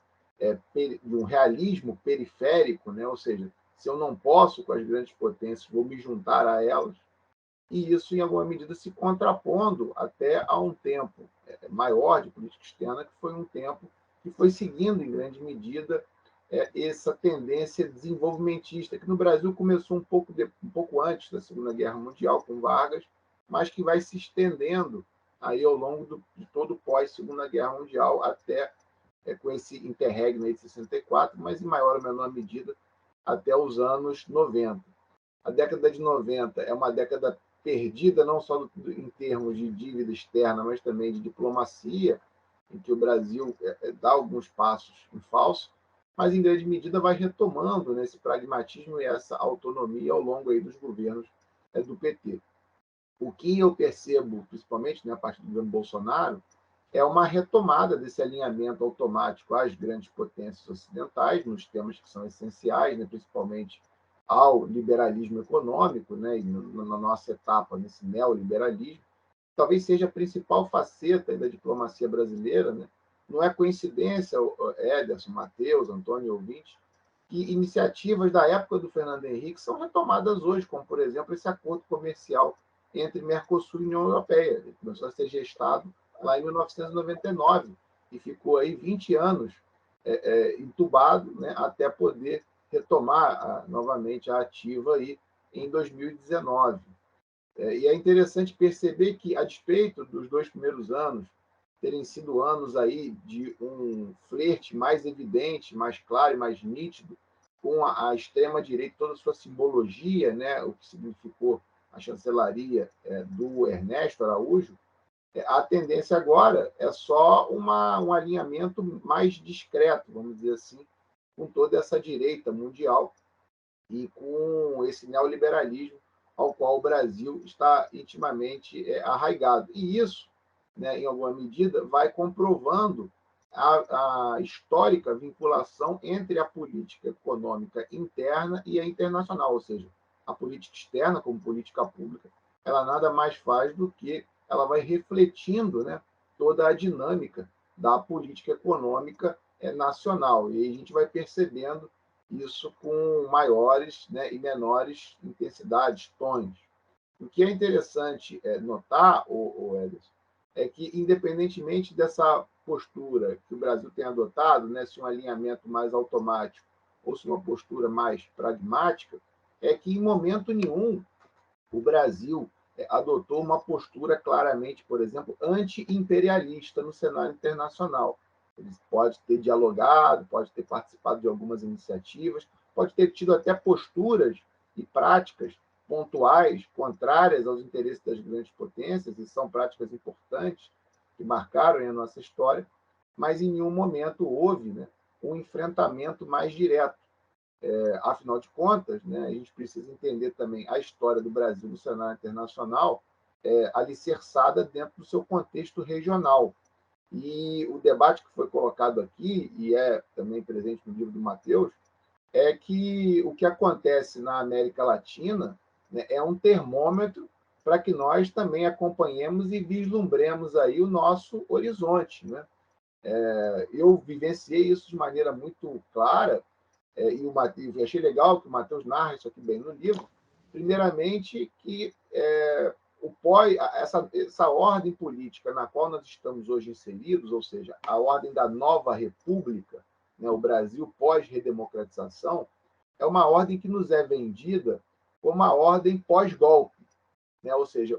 de um realismo periférico, né, ou seja, se eu não posso com as grandes potências, vou me juntar a elas, e isso, em alguma medida, se contrapondo até a um tempo maior de política externa, que foi um tempo que foi seguindo, em grande medida, essa tendência desenvolvimentista, que no Brasil começou um pouco antes da Segunda Guerra Mundial, com Vargas, mas que vai se estendendo aí ao longo de todo o pós-Segunda Guerra Mundial, até com esse interregno aí de 64, mas em maior ou menor medida até os anos 90. A década de 90 é uma década perdida não só em termos de dívida externa, mas também de diplomacia, em que o Brasil dá alguns passos em falso, mas em grande medida vai retomando, né, esse pragmatismo e essa autonomia ao longo aí dos governos do PT. O que eu percebo, principalmente, né, a partir do governo Bolsonaro, é uma retomada desse alinhamento automático às grandes potências ocidentais, nos temas que são essenciais, né, principalmente ao liberalismo econômico, né, e na nossa etapa, nesse neoliberalismo. Talvez seja a principal faceta da diplomacia brasileira, né? Não é coincidência, Ederson, Matheus, Antônio e ouvintes, que iniciativas da época do Fernando Henrique são retomadas hoje, como, por exemplo, esse acordo comercial entre Mercosul e União Europeia. Ele começou a ser gestado lá em 1999 e ficou aí 20 anos entubado, né, até poder retomar novamente a ativa aí em 2019. E é interessante perceber que, a despeito dos 2 primeiros anos terem sido anos aí de um flerte mais evidente, mais claro e mais nítido com a extrema-direita, toda a sua simbologia, né, o que significou a chancelaria do Ernesto Araújo, a tendência agora é só um alinhamento mais discreto, vamos dizer assim, com toda essa direita mundial e com esse neoliberalismo ao qual o Brasil está intimamente arraigado. E isso, né, em alguma medida, vai comprovando a histórica vinculação entre a política econômica interna e a internacional, ou seja, a política externa, como política pública, ela nada mais faz do que ela vai refletindo, né, toda a dinâmica da política econômica nacional. E aí a gente vai percebendo isso com maiores, né, e menores intensidades, tons. O que é interessante notar, Ederson, é que, independentemente dessa postura que o Brasil tem adotado, né, se um alinhamento mais automático ou se uma postura mais pragmática, é que, em momento nenhum, o Brasil adotou uma postura claramente, por exemplo, anti-imperialista no cenário internacional. Ele pode ter dialogado, pode ter participado de algumas iniciativas, pode ter tido até posturas e práticas pontuais contrárias aos interesses das grandes potências, e são práticas importantes que marcaram a nossa história, mas em nenhum momento houve, né, um enfrentamento mais direto. Afinal de contas, né, a gente precisa entender também a história do Brasil no cenário internacional alicerçada dentro do seu contexto regional. E o debate que foi colocado aqui, e é também presente no livro do Mateus, é que o que acontece na América Latina, né, é um termômetro para que nós também acompanhemos e vislumbremos aí o nosso horizonte, né? Eu vivenciei isso de maneira muito clara, e eu achei legal que o Mateus narra isso aqui bem no livro. Primeiramente, que essa ordem política na qual nós estamos hoje inseridos, ou seja, a ordem da nova república, né, o Brasil pós-redemocratização, é uma ordem que nos é vendida como uma ordem pós-golpe, né? Ou seja,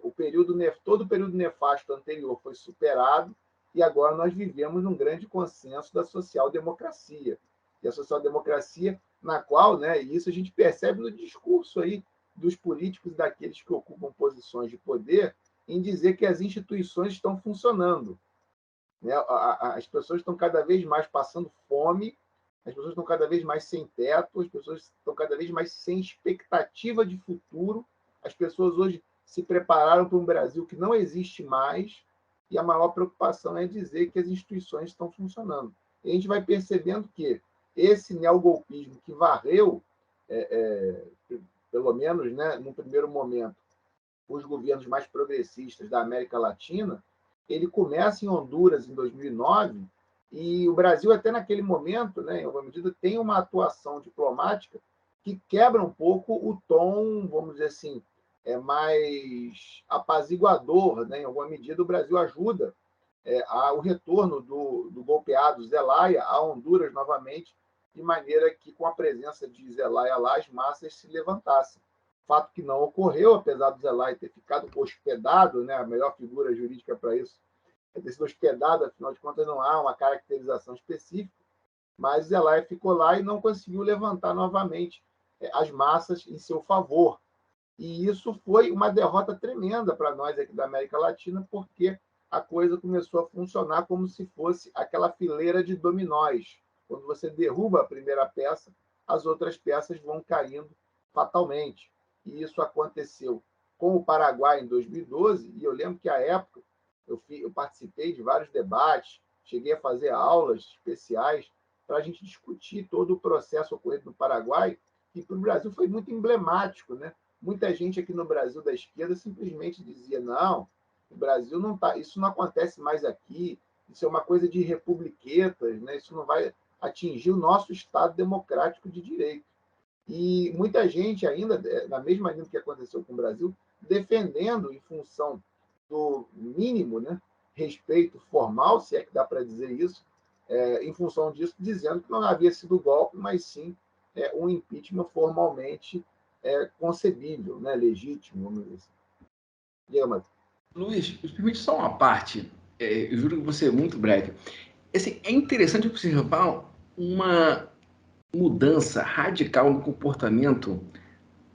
todo o período nefasto anterior foi superado e agora nós vivemos num grande consenso da social-democracia. E a social-democracia na qual, né, e isso a gente percebe no discurso aí dos políticos, daqueles que ocupam posições de poder, em dizer que as instituições estão funcionando, né? As pessoas estão cada vez mais passando fome, as pessoas estão cada vez mais sem teto, as pessoas estão cada vez mais sem expectativa de futuro, as pessoas hoje se prepararam para um Brasil que não existe mais, e a maior preocupação é dizer que as instituições estão funcionando. E a gente vai percebendo que esse neogolpismo que varreu, pelo menos, né, no primeiro momento, os governos mais progressistas da América Latina, ele começa em Honduras em 2009, e o Brasil, até naquele momento, né, em alguma medida, tem uma atuação diplomática que quebra um pouco o tom, vamos dizer assim, mais apaziguador, né? Em alguma medida, o Brasil ajuda ao retorno do golpeado Zelaya a Honduras novamente, de maneira que, com a presença de Zelaya lá, as massas se levantassem. Fato que não ocorreu, apesar do Zelaya ter ficado hospedado, né? A melhor figura jurídica para isso é ter sido hospedado, afinal de contas, não há uma caracterização específica, mas Zelaya ficou lá e não conseguiu levantar novamente as massas em seu favor. E isso foi uma derrota tremenda para nós aqui da América Latina, porque a coisa começou a funcionar como se fosse aquela fileira de dominós. Quando você derruba a primeira peça, as outras peças vão caindo fatalmente. E isso aconteceu com o Paraguai em 2012, e eu lembro que, à época, eu participei de vários debates, cheguei a fazer aulas especiais para a gente discutir todo o processo ocorrido no Paraguai, que para o Brasil foi muito emblemático, né? Muita gente aqui no Brasil da esquerda simplesmente dizia: não, o Brasil não tá, isso não acontece mais aqui, isso é uma coisa de republiquetas, né? Isso não vai atingir o nosso Estado democrático de direito. E muita gente ainda, na mesma linha que aconteceu com o Brasil, defendendo, em função do mínimo, né, respeito formal, se é que dá para dizer isso, em função disso, dizendo que não havia sido golpe, mas sim um impeachment formalmente concebível, né, legítimo, vamos dizer assim. Luiz, me permite só uma parte. eu juro que vou ser muito breve. Assim, é interessante observar uma mudança radical no comportamento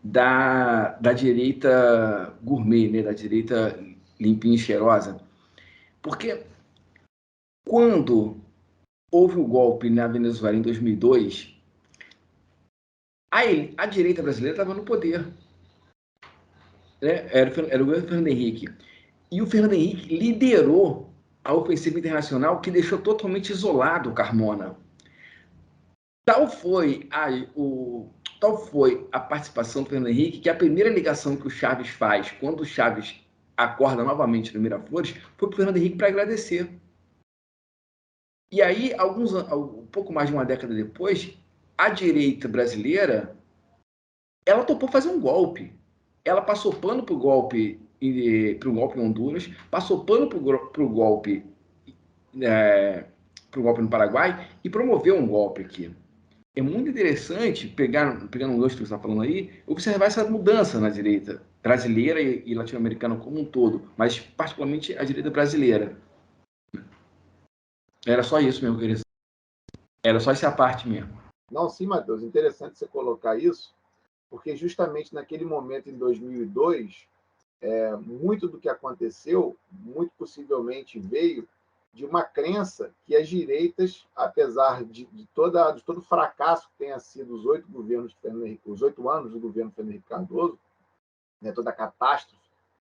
da direita gourmet, né? Da direita limpinha e cheirosa. Porque quando houve o golpe na Venezuela em 2002, a direita brasileira estava no poder. Né? Era o governo Fernando Henrique. E o Fernando Henrique liderou a ofensiva internacional que deixou totalmente isolado o Carmona. Tal foi a participação do Fernando Henrique que a primeira ligação que o Chaves faz quando o Chaves acorda novamente no Miraflores foi para o Fernando Henrique para agradecer. E aí, um pouco mais de uma década depois, a direita brasileira ela topou fazer um golpe. Ela passou pano para o golpe em Honduras, passou pano para o golpe no Paraguai e promoveu um golpe aqui. É muito interessante, pegando um gancho que você está falando aí, observar essa mudança na direita brasileira e latino-americana como um todo, mas particularmente a direita brasileira. Era só isso mesmo, querido. Era só essa parte mesmo. Não, sim, Matheus, interessante você colocar isso, porque justamente naquele momento, em 2002, muito do que aconteceu, muito possivelmente veio de uma crença que as direitas, apesar de todo o fracasso que tenha sido os 8 anos do governo Fernando Henrique Cardoso, né, toda a catástrofe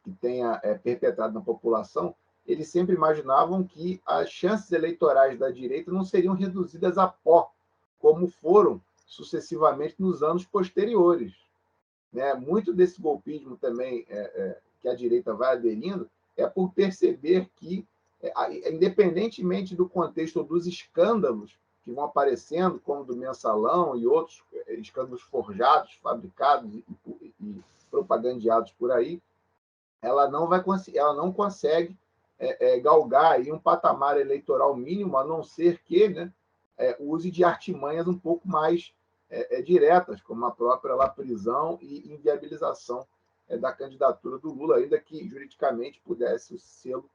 que tenha perpetrado na população, eles sempre imaginavam que as chances eleitorais da direita não seriam reduzidas a pó, como foram sucessivamente nos anos posteriores. Né? Muito desse golpismo também que a direita vai aderindo é por perceber que, independentemente do contexto ou dos escândalos que vão aparecendo, como do Mensalão e outros escândalos forjados, fabricados e propagandeados por aí, ela não consegue galgar aí um patamar eleitoral mínimo, a não ser que, né, use de artimanhas um pouco mais diretas, como a própria prisão e inviabilização da candidatura do Lula, ainda que juridicamente pudesse o selo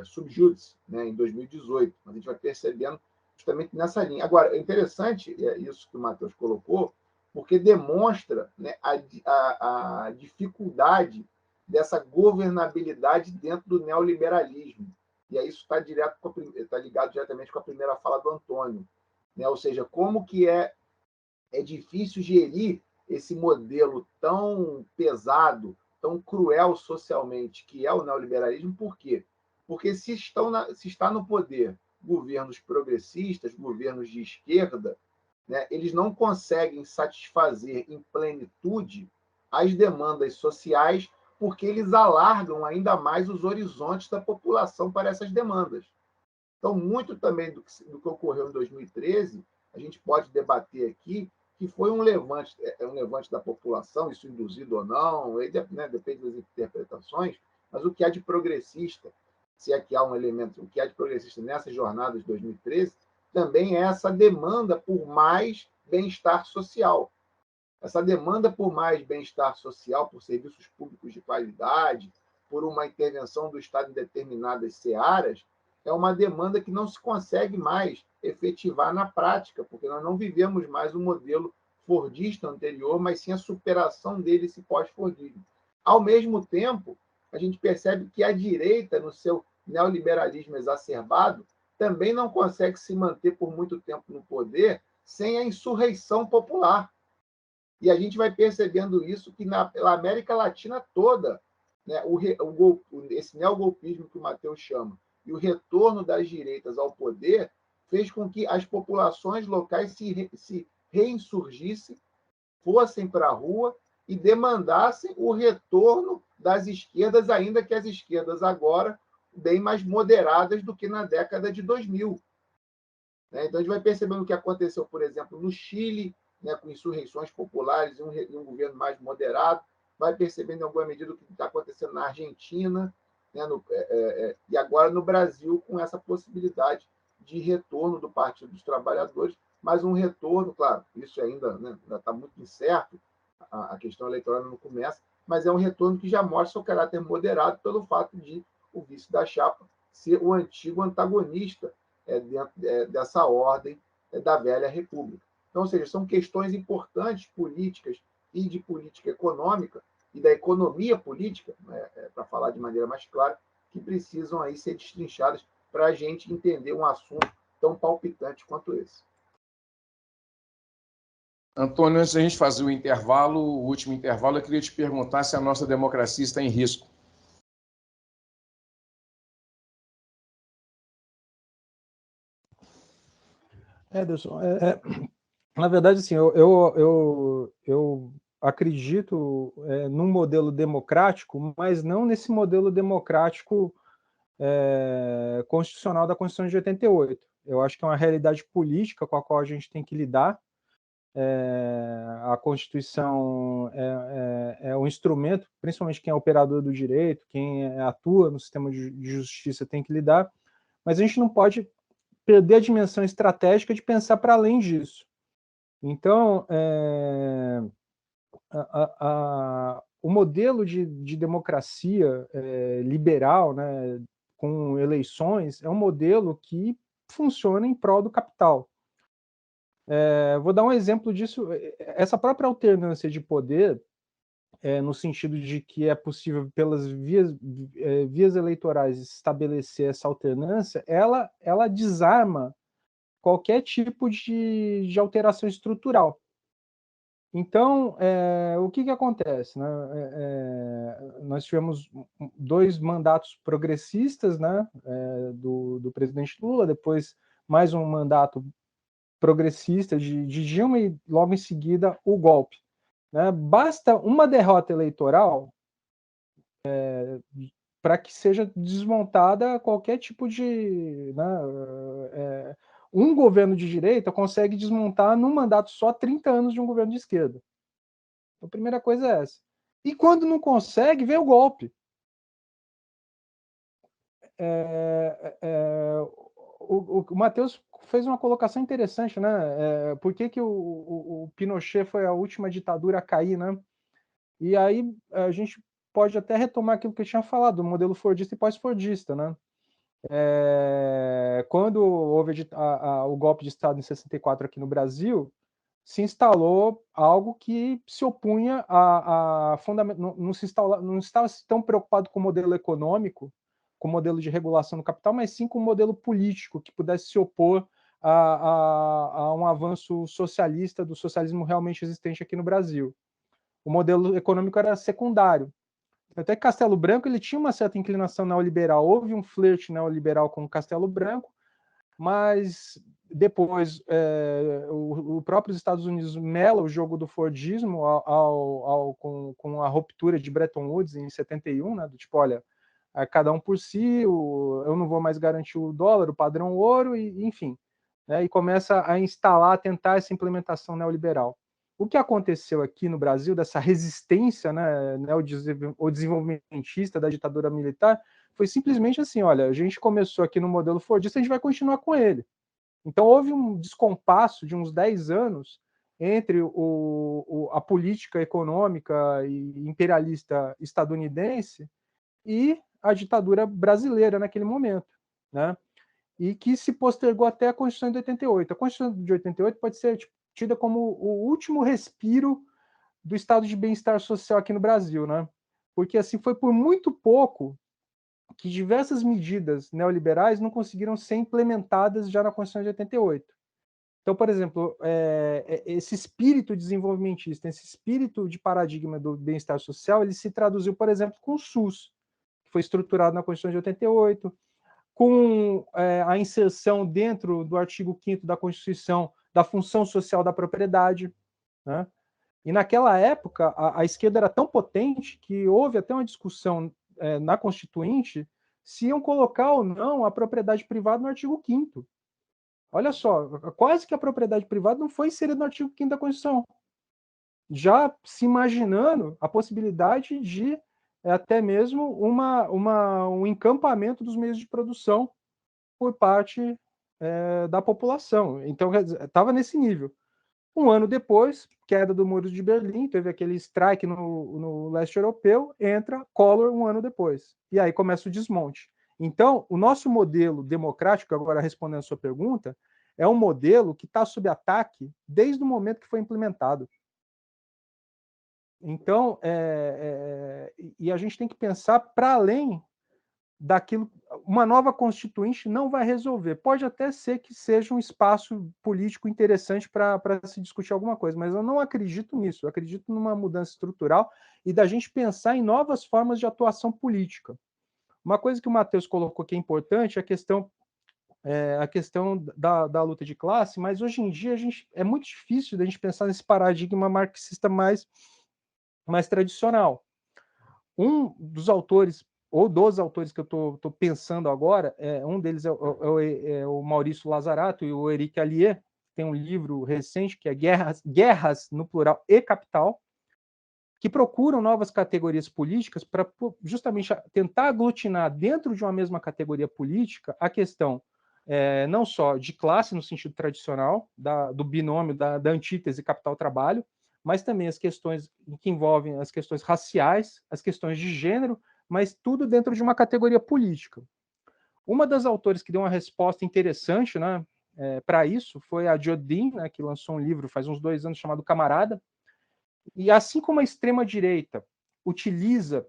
subjúdice, né, em 2018. Mas a gente vai percebendo justamente nessa linha. Agora, é interessante isso que o Matheus colocou, porque demonstra, né, a dificuldade dessa governabilidade dentro do neoliberalismo. E aí isso está ligado diretamente com a primeira fala do Antônio. Né? Ou seja, como que é difícil gerir esse modelo tão pesado, tão cruel socialmente, que é o neoliberalismo. Por quê? Porque se está no poder governos progressistas, governos de esquerda, né, eles não conseguem satisfazer em plenitude as demandas sociais, porque eles alargam ainda mais os horizontes da população para essas demandas. Então, muito também do que ocorreu em 2013, a gente pode debater aqui, que foi um levante da população, isso induzido ou não, né, depende das interpretações, mas o que há de progressista, se é que há um elemento, o que há de progressista nessa jornada de 2013, também é essa demanda por mais bem-estar social. Essa demanda por mais bem-estar social, por serviços públicos de qualidade, por uma intervenção do Estado em determinadas searas, é uma demanda que não se consegue mais efetivar na prática, porque nós não vivemos mais o modelo fordista anterior, mas sim a superação dele, esse pós-fordismo. Ao mesmo tempo, a gente percebe que a direita, no seu neoliberalismo exacerbado, também não consegue se manter por muito tempo no poder sem a insurreição popular. E a gente vai percebendo isso que pela América Latina toda, né, esse neogolpismo que o Matheus chama, e o retorno das direitas ao poder fez com que as populações locais se reinsurgissem, fossem para a rua e demandassem o retorno das esquerdas, ainda que as esquerdas agora bem mais moderadas do que na década de 2000. Então, a gente vai percebendo o que aconteceu, por exemplo, no Chile, né, com insurreições populares e um governo mais moderado, vai percebendo, em alguma medida, o que está acontecendo na Argentina, né, e agora no Brasil, com essa possibilidade de retorno do Partido dos Trabalhadores, mas um retorno, claro, isso ainda está muito incerto, a questão eleitoral não começa, mas é um retorno que já mostra o caráter moderado pelo fato de o vice da chapa ser o antigo antagonista dentro dessa ordem da velha república. Então, ou seja, são questões importantes políticas e de política econômica e da economia política, para falar de maneira mais clara, que precisam aí ser destrinchadas para a gente entender um assunto tão palpitante quanto esse. Antônio, antes da gente fazer o intervalo, o último intervalo, eu queria te perguntar se a nossa democracia está em risco. Ederson, na verdade, assim, eu acredito num modelo democrático, mas não nesse modelo democrático constitucional da Constituição de 88. Eu acho que é uma realidade política com a qual a gente tem que lidar. A Constituição é um instrumento, principalmente quem é operador do direito, quem atua no sistema de justiça tem que lidar, mas a gente não pode perder a dimensão estratégica de pensar para além disso. Então, o modelo de democracia liberal, né, com eleições, é um modelo que funciona em prol do capital. Vou dar um exemplo disso. Essa própria alternância de poder, no sentido de que é possível, pelas vias eleitorais, estabelecer essa alternância, ela desarma qualquer tipo de alteração estrutural. Então, o que acontece? Né? Nós tivemos 2 mandatos progressistas, né, do presidente Lula, depois mais um mandato progressista de Dilma e logo em seguida o golpe. Né? Basta uma derrota eleitoral para que seja desmontada qualquer tipo de... Né, um governo de direita consegue desmontar num mandato só 30 anos de um governo de esquerda. Então, a primeira coisa é essa. E quando não consegue, vem o golpe. O Matheus fez uma colocação interessante, né? Por que o Pinochet foi a última ditadura a cair, né? E aí a gente pode até retomar aquilo que eu tinha falado, do modelo fordista e pós-fordista, né? Quando houve o golpe de Estado em 64 aqui no Brasil, se instalou algo que se opunha a fundamento, não estava tão preocupado com o modelo econômico, com o modelo de regulação do capital, mas sim com o modelo político que pudesse se opor a um avanço socialista, do socialismo realmente existente aqui no Brasil. O modelo econômico era secundário. Até que Castelo Branco ele tinha uma certa inclinação neoliberal, houve um flerte neoliberal com Castelo Branco, mas depois o próprio Estados Unidos mela o jogo do Fordismo com a ruptura de Bretton Woods em 71, né, do tipo, olha, cada um por si, eu não vou mais garantir o dólar, o padrão ouro, e enfim, né, e começa a instalar, a tentar essa implementação neoliberal. O que aconteceu aqui no Brasil, dessa resistência, né, o desenvolvimentista da ditadura militar, foi simplesmente assim, olha, a gente começou aqui no modelo fordista, a gente vai continuar com ele. Então houve um descompasso de uns 10 anos entre a política econômica e imperialista estadunidense e a ditadura brasileira naquele momento, né? E que se postergou até a Constituição de 88. A Constituição de 88 pode ser tida como o último respiro do estado de bem-estar social aqui no Brasil, né? Porque assim foi por muito pouco que diversas medidas neoliberais não conseguiram ser implementadas já na Constituição de 88. Então, por exemplo, esse espírito desenvolvimentista, esse espírito de paradigma do bem-estar social, ele se traduziu, por exemplo, com o SUS, que foi estruturado na Constituição de 88, com a inserção dentro do artigo 5º da Constituição da função social da propriedade, né? E naquela época, a esquerda era tão potente que houve até uma discussão na Constituinte se iam colocar ou não a propriedade privada no artigo 5º. Olha só, quase que a propriedade privada não foi inserida no artigo 5º da Constituição. Já se imaginando a possibilidade de até mesmo um encampamento dos meios de produção por parte da população. Então, estava nesse nível. Um ano depois, queda do Muro de Berlim, teve aquele strike no leste europeu, entra Collor um ano depois. E aí começa o desmonte. Então, o nosso modelo democrático, agora respondendo a sua pergunta, é um modelo que está sob ataque desde o momento que foi implementado. Então, e a gente tem que pensar para além daquilo. Uma nova constituinte não vai resolver. Pode até ser que seja um espaço político interessante para se discutir alguma coisa, mas eu não acredito nisso. Eu acredito numa mudança estrutural e da gente pensar em novas formas de atuação política. Uma coisa que o Matheus colocou que é importante é a questão da luta de classe, mas hoje em dia é muito difícil da gente pensar nesse paradigma marxista mais tradicional. Um dos autores, ou dos autores que eu estou pensando agora, um deles é o Maurício Lazarato e o Eric Allier, tem um livro recente que é Guerras no Plural e Capital, que procuram novas categorias políticas para justamente tentar aglutinar dentro de uma mesma categoria política a questão não só de classe no sentido tradicional, do binômio da antítese capital-trabalho, mas também as questões que envolvem as questões raciais, as questões de gênero, mas tudo dentro de uma categoria política. Uma das autores que deu uma resposta interessante, né, para isso foi a Jodin, né, que lançou um livro faz uns 2 anos chamado Camarada. E assim como a extrema-direita utiliza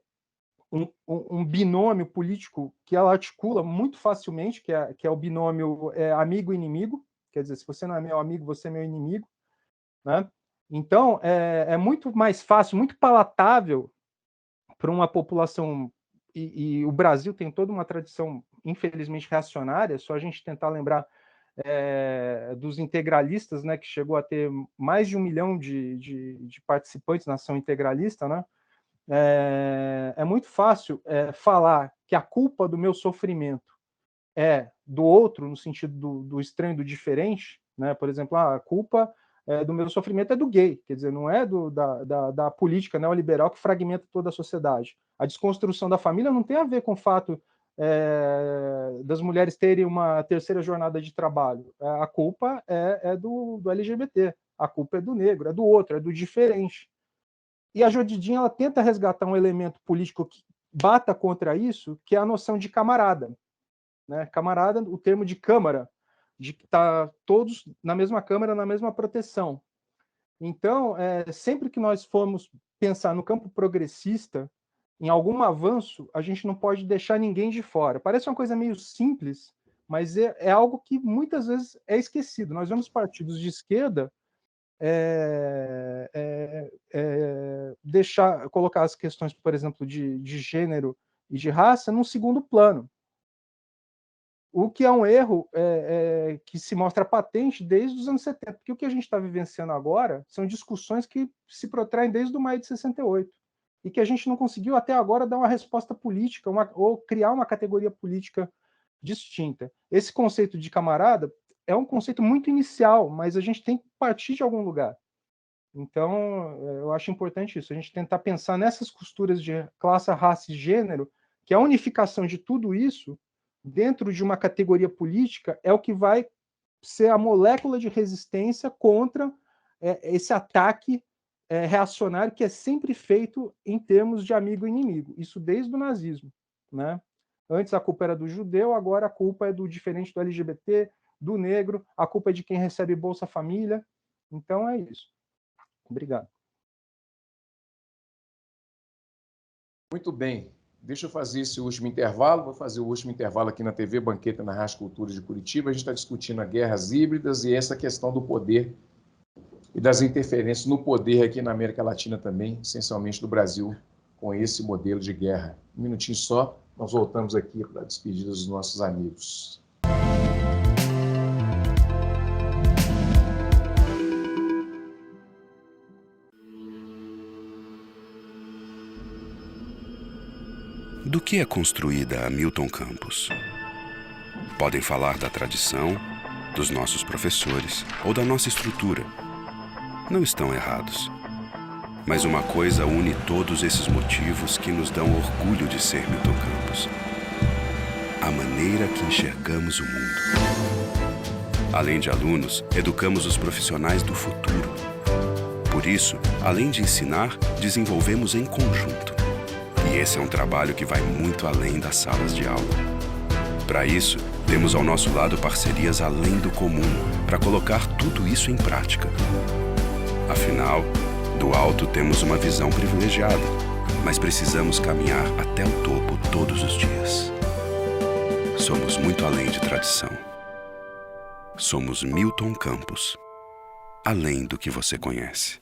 um binômio político que ela articula muito facilmente, que é o binômio amigo-inimigo, quer dizer, se você não é meu amigo, você é meu inimigo, né? Então, é muito mais fácil, muito palatável para uma população, e o Brasil tem toda uma tradição, infelizmente, reacionária, só a gente tentar lembrar dos integralistas, né, que chegou a ter mais de 1 milhão de participantes na ação integralista, né? É muito fácil falar que a culpa do meu sofrimento é do outro, no sentido do estranho, do diferente, né? Por exemplo, a culpa do meu sofrimento é do gay, quer dizer, não é da política neoliberal que fragmenta toda a sociedade. A desconstrução da família não tem a ver com o fato das mulheres terem uma terceira jornada de trabalho. A culpa é do LGBT, a culpa é do negro, é do outro, é do diferente. E a Jodidin, ela tenta resgatar um elemento político que bata contra isso, que é a noção de camarada. Né? Camarada, o termo de câmara, de que está todos na mesma câmara, na mesma proteção. Então, sempre que nós formos pensar no campo progressista, em algum avanço, a gente não pode deixar ninguém de fora. Parece uma coisa meio simples, mas é algo que muitas vezes é esquecido. Nós vemos partidos de esquerda colocar as questões, por exemplo, de gênero e de raça num segundo plano. O que é um erro que se mostra patente desde os anos 70, porque o que a gente está vivenciando agora são discussões que se protraem desde o maio de 68, e que a gente não conseguiu até agora dar uma resposta política ou criar uma categoria política distinta. Esse conceito de camarada é um conceito muito inicial, mas a gente tem que partir de algum lugar. Então, eu acho importante isso, a gente tentar pensar nessas costuras de classe, raça e gênero, que a unificação de tudo isso dentro de uma categoria política é o que vai ser a molécula de resistência contra esse ataque reacionário que é sempre feito em termos de amigo e inimigo. Isso desde o nazismo, né? Antes a culpa era do judeu, agora a culpa é do diferente do LGBT, do negro, a culpa é de quem recebe Bolsa Família. Então é isso. Obrigado. Muito bem. Deixa eu fazer esse último intervalo. Vou fazer o último intervalo aqui na TV Banqueta na Rádio Cultura de Curitiba. A gente está discutindo as guerras híbridas e essa questão do poder e das interferências no poder aqui na América Latina também, essencialmente do Brasil, com esse modelo de guerra. Um minutinho só, nós voltamos aqui para a despedida dos nossos amigos. Do que é construída a Milton Campos? Podem falar da tradição, dos nossos professores ou da nossa estrutura. Não estão errados. Mas uma coisa une todos esses motivos que nos dão orgulho de ser Milton Campos: a maneira que enxergamos o mundo. Além de alunos, educamos os profissionais do futuro. Por isso, além de ensinar, desenvolvemos em conjunto. E esse é um trabalho que vai muito além das salas de aula. Para isso, temos ao nosso lado parcerias além do comum, para colocar tudo isso em prática. Afinal, do alto temos uma visão privilegiada, mas precisamos caminhar até o topo todos os dias. Somos muito além de tradição. Somos Milton Campos. Além do que você conhece.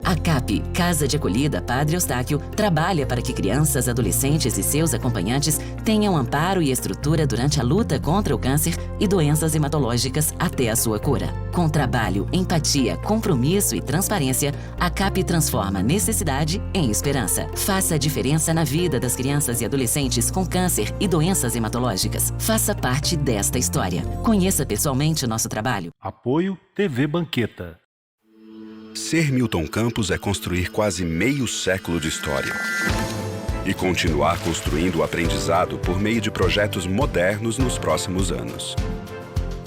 A CAP, Casa de Acolhida Padre Eustáquio, trabalha para que crianças, adolescentes e seus acompanhantes tenham amparo e estrutura durante a luta contra o câncer e doenças hematológicas até a sua cura. Com trabalho, empatia, compromisso e transparência, a CAP transforma necessidade em esperança. Faça a diferença na vida das crianças e adolescentes com câncer e doenças hematológicas. Faça parte desta história. Conheça pessoalmente o nosso trabalho. Apoio TV Banqueta. Ser Milton Campos é construir quase meio século de história. E continuar construindo o aprendizado por meio de projetos modernos nos próximos anos.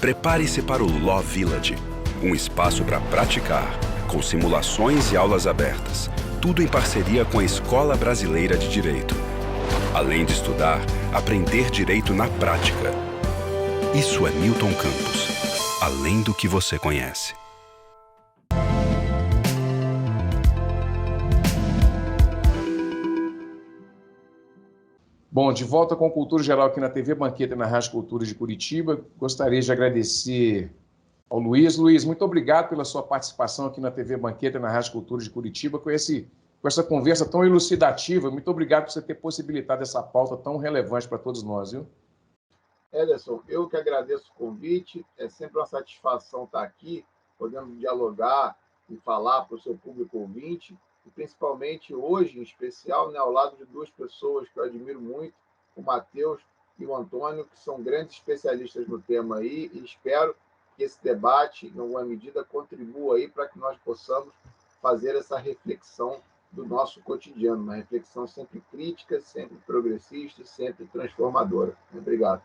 Prepare-se para o Law Village, um espaço para praticar, com simulações e aulas abertas, tudo em parceria com a Escola Brasileira de Direito. Além de estudar, aprender direito na prática. Isso é Milton Campos, além do que você conhece. Bom, de volta com Cultura Geral aqui na TV Banqueta e na Rádio Cultura de Curitiba. Gostaria de agradecer ao Luiz. Luiz, muito obrigado pela sua participação aqui na TV Banqueta e na Rádio Cultura de Curitiba com essa conversa tão elucidativa. Muito obrigado por você ter possibilitado essa pauta tão relevante para todos nós, viu? Ederson, eu que agradeço o convite. É sempre uma satisfação estar aqui, podendo dialogar e falar para o seu público ouvinte. E principalmente hoje, em especial, né, ao lado de duas pessoas que eu admiro muito, o Matheus e o Antônio, que são grandes especialistas no tema aí, e espero que esse debate, em alguma medida, contribua aí para que nós possamos fazer essa reflexão do nosso cotidiano, uma reflexão sempre crítica, sempre progressista e sempre transformadora. Obrigado.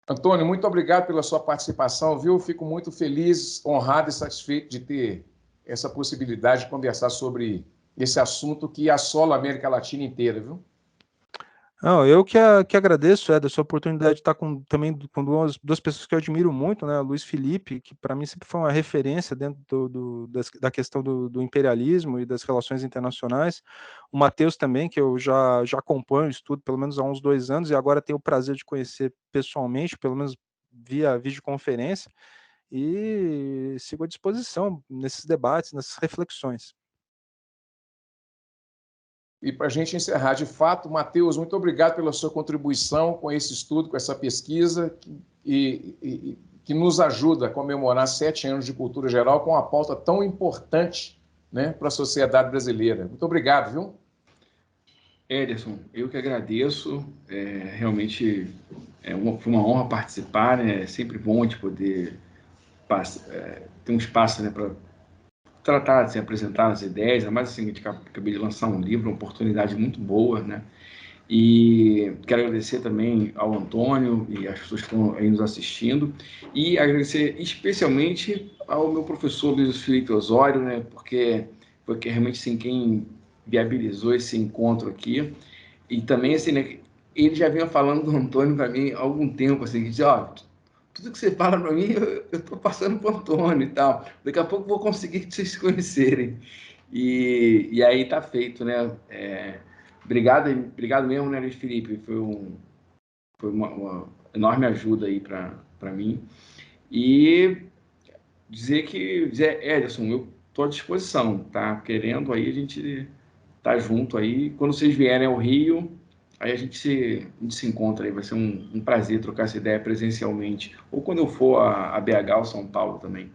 Antônio, muito obrigado pela sua participação, viu? Fico muito feliz, honrado e satisfeito de ter essa possibilidade de conversar sobre esse assunto que assola a América Latina inteira, viu? Não, eu que agradeço, Ederson, a oportunidade de estar também com duas pessoas que eu admiro muito, né? O Luiz Felipe, que para mim sempre foi uma referência dentro da questão do imperialismo e das relações internacionais. O Matheus também, que eu já acompanho, estudo pelo menos há uns 2 anos, e agora tenho o prazer de conhecer pessoalmente, pelo menos via videoconferência, e sigo à disposição nesses debates, nessas reflexões. E para a gente encerrar, de fato, Matheus, muito obrigado pela sua contribuição com esse estudo, com essa pesquisa, que nos ajuda a comemorar 7 anos de Cultura Geral com uma pauta tão importante, né, para a sociedade brasileira. Muito obrigado, viu? Ederson, eu que agradeço. Realmente foi uma honra participar, né? É sempre bom de poder ter um espaço, né, para tratar, assim, apresentar as ideias, mas assim, a gente acabei de lançar um livro, uma oportunidade muito boa, né? E quero agradecer também ao Antônio e às pessoas que estão aí nos assistindo, e agradecer especialmente ao meu professor Luiz Felipe Osório, né? Porque foi realmente assim, quem viabilizou esse encontro aqui. E também, assim, né, ele já vinha falando do Antônio para mim há algum tempo, assim, que dizia, ó, tudo que você fala para mim, eu estou passando para o Antônio e tal. Daqui a pouco vou conseguir vocês se conhecerem. E aí tá feito, né? Obrigado mesmo, né, Luiz Felipe? Foi uma enorme ajuda aí para mim. E dizer, Ederson, eu estou à disposição, tá? Querendo aí, a gente tá junto aí. Quando vocês vierem ao Rio, aí a gente se encontra aí, vai ser um prazer trocar essa ideia presencialmente. Ou quando eu for a BH ou São Paulo também.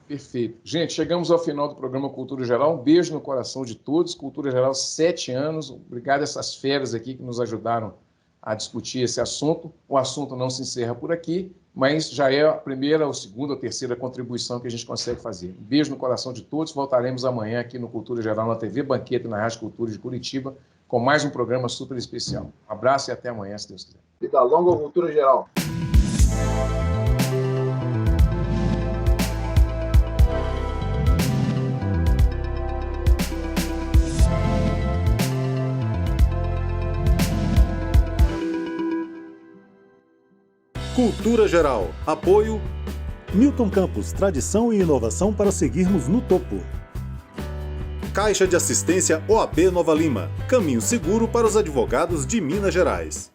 Perfeito. Gente, chegamos ao final do programa Cultura Geral. Um beijo no coração de todos. Cultura Geral, 7 anos. Obrigado a essas feras aqui que nos ajudaram a discutir esse assunto. O assunto não se encerra por aqui, mas já é a primeira, ou segunda, ou terceira contribuição que a gente consegue fazer. Um beijo no coração de todos. Voltaremos amanhã aqui no Cultura Geral, na TV Banqueta e na Rádio Cultura de Curitiba, com mais um programa super especial. Um abraço e até amanhã, se Deus quiser. Vida longa, Cultura Geral. Cultura Geral. Apoio Newton Campus, tradição e inovação para seguirmos no topo. Caixa de Assistência OAB Nova Lima. Caminho seguro para os advogados de Minas Gerais.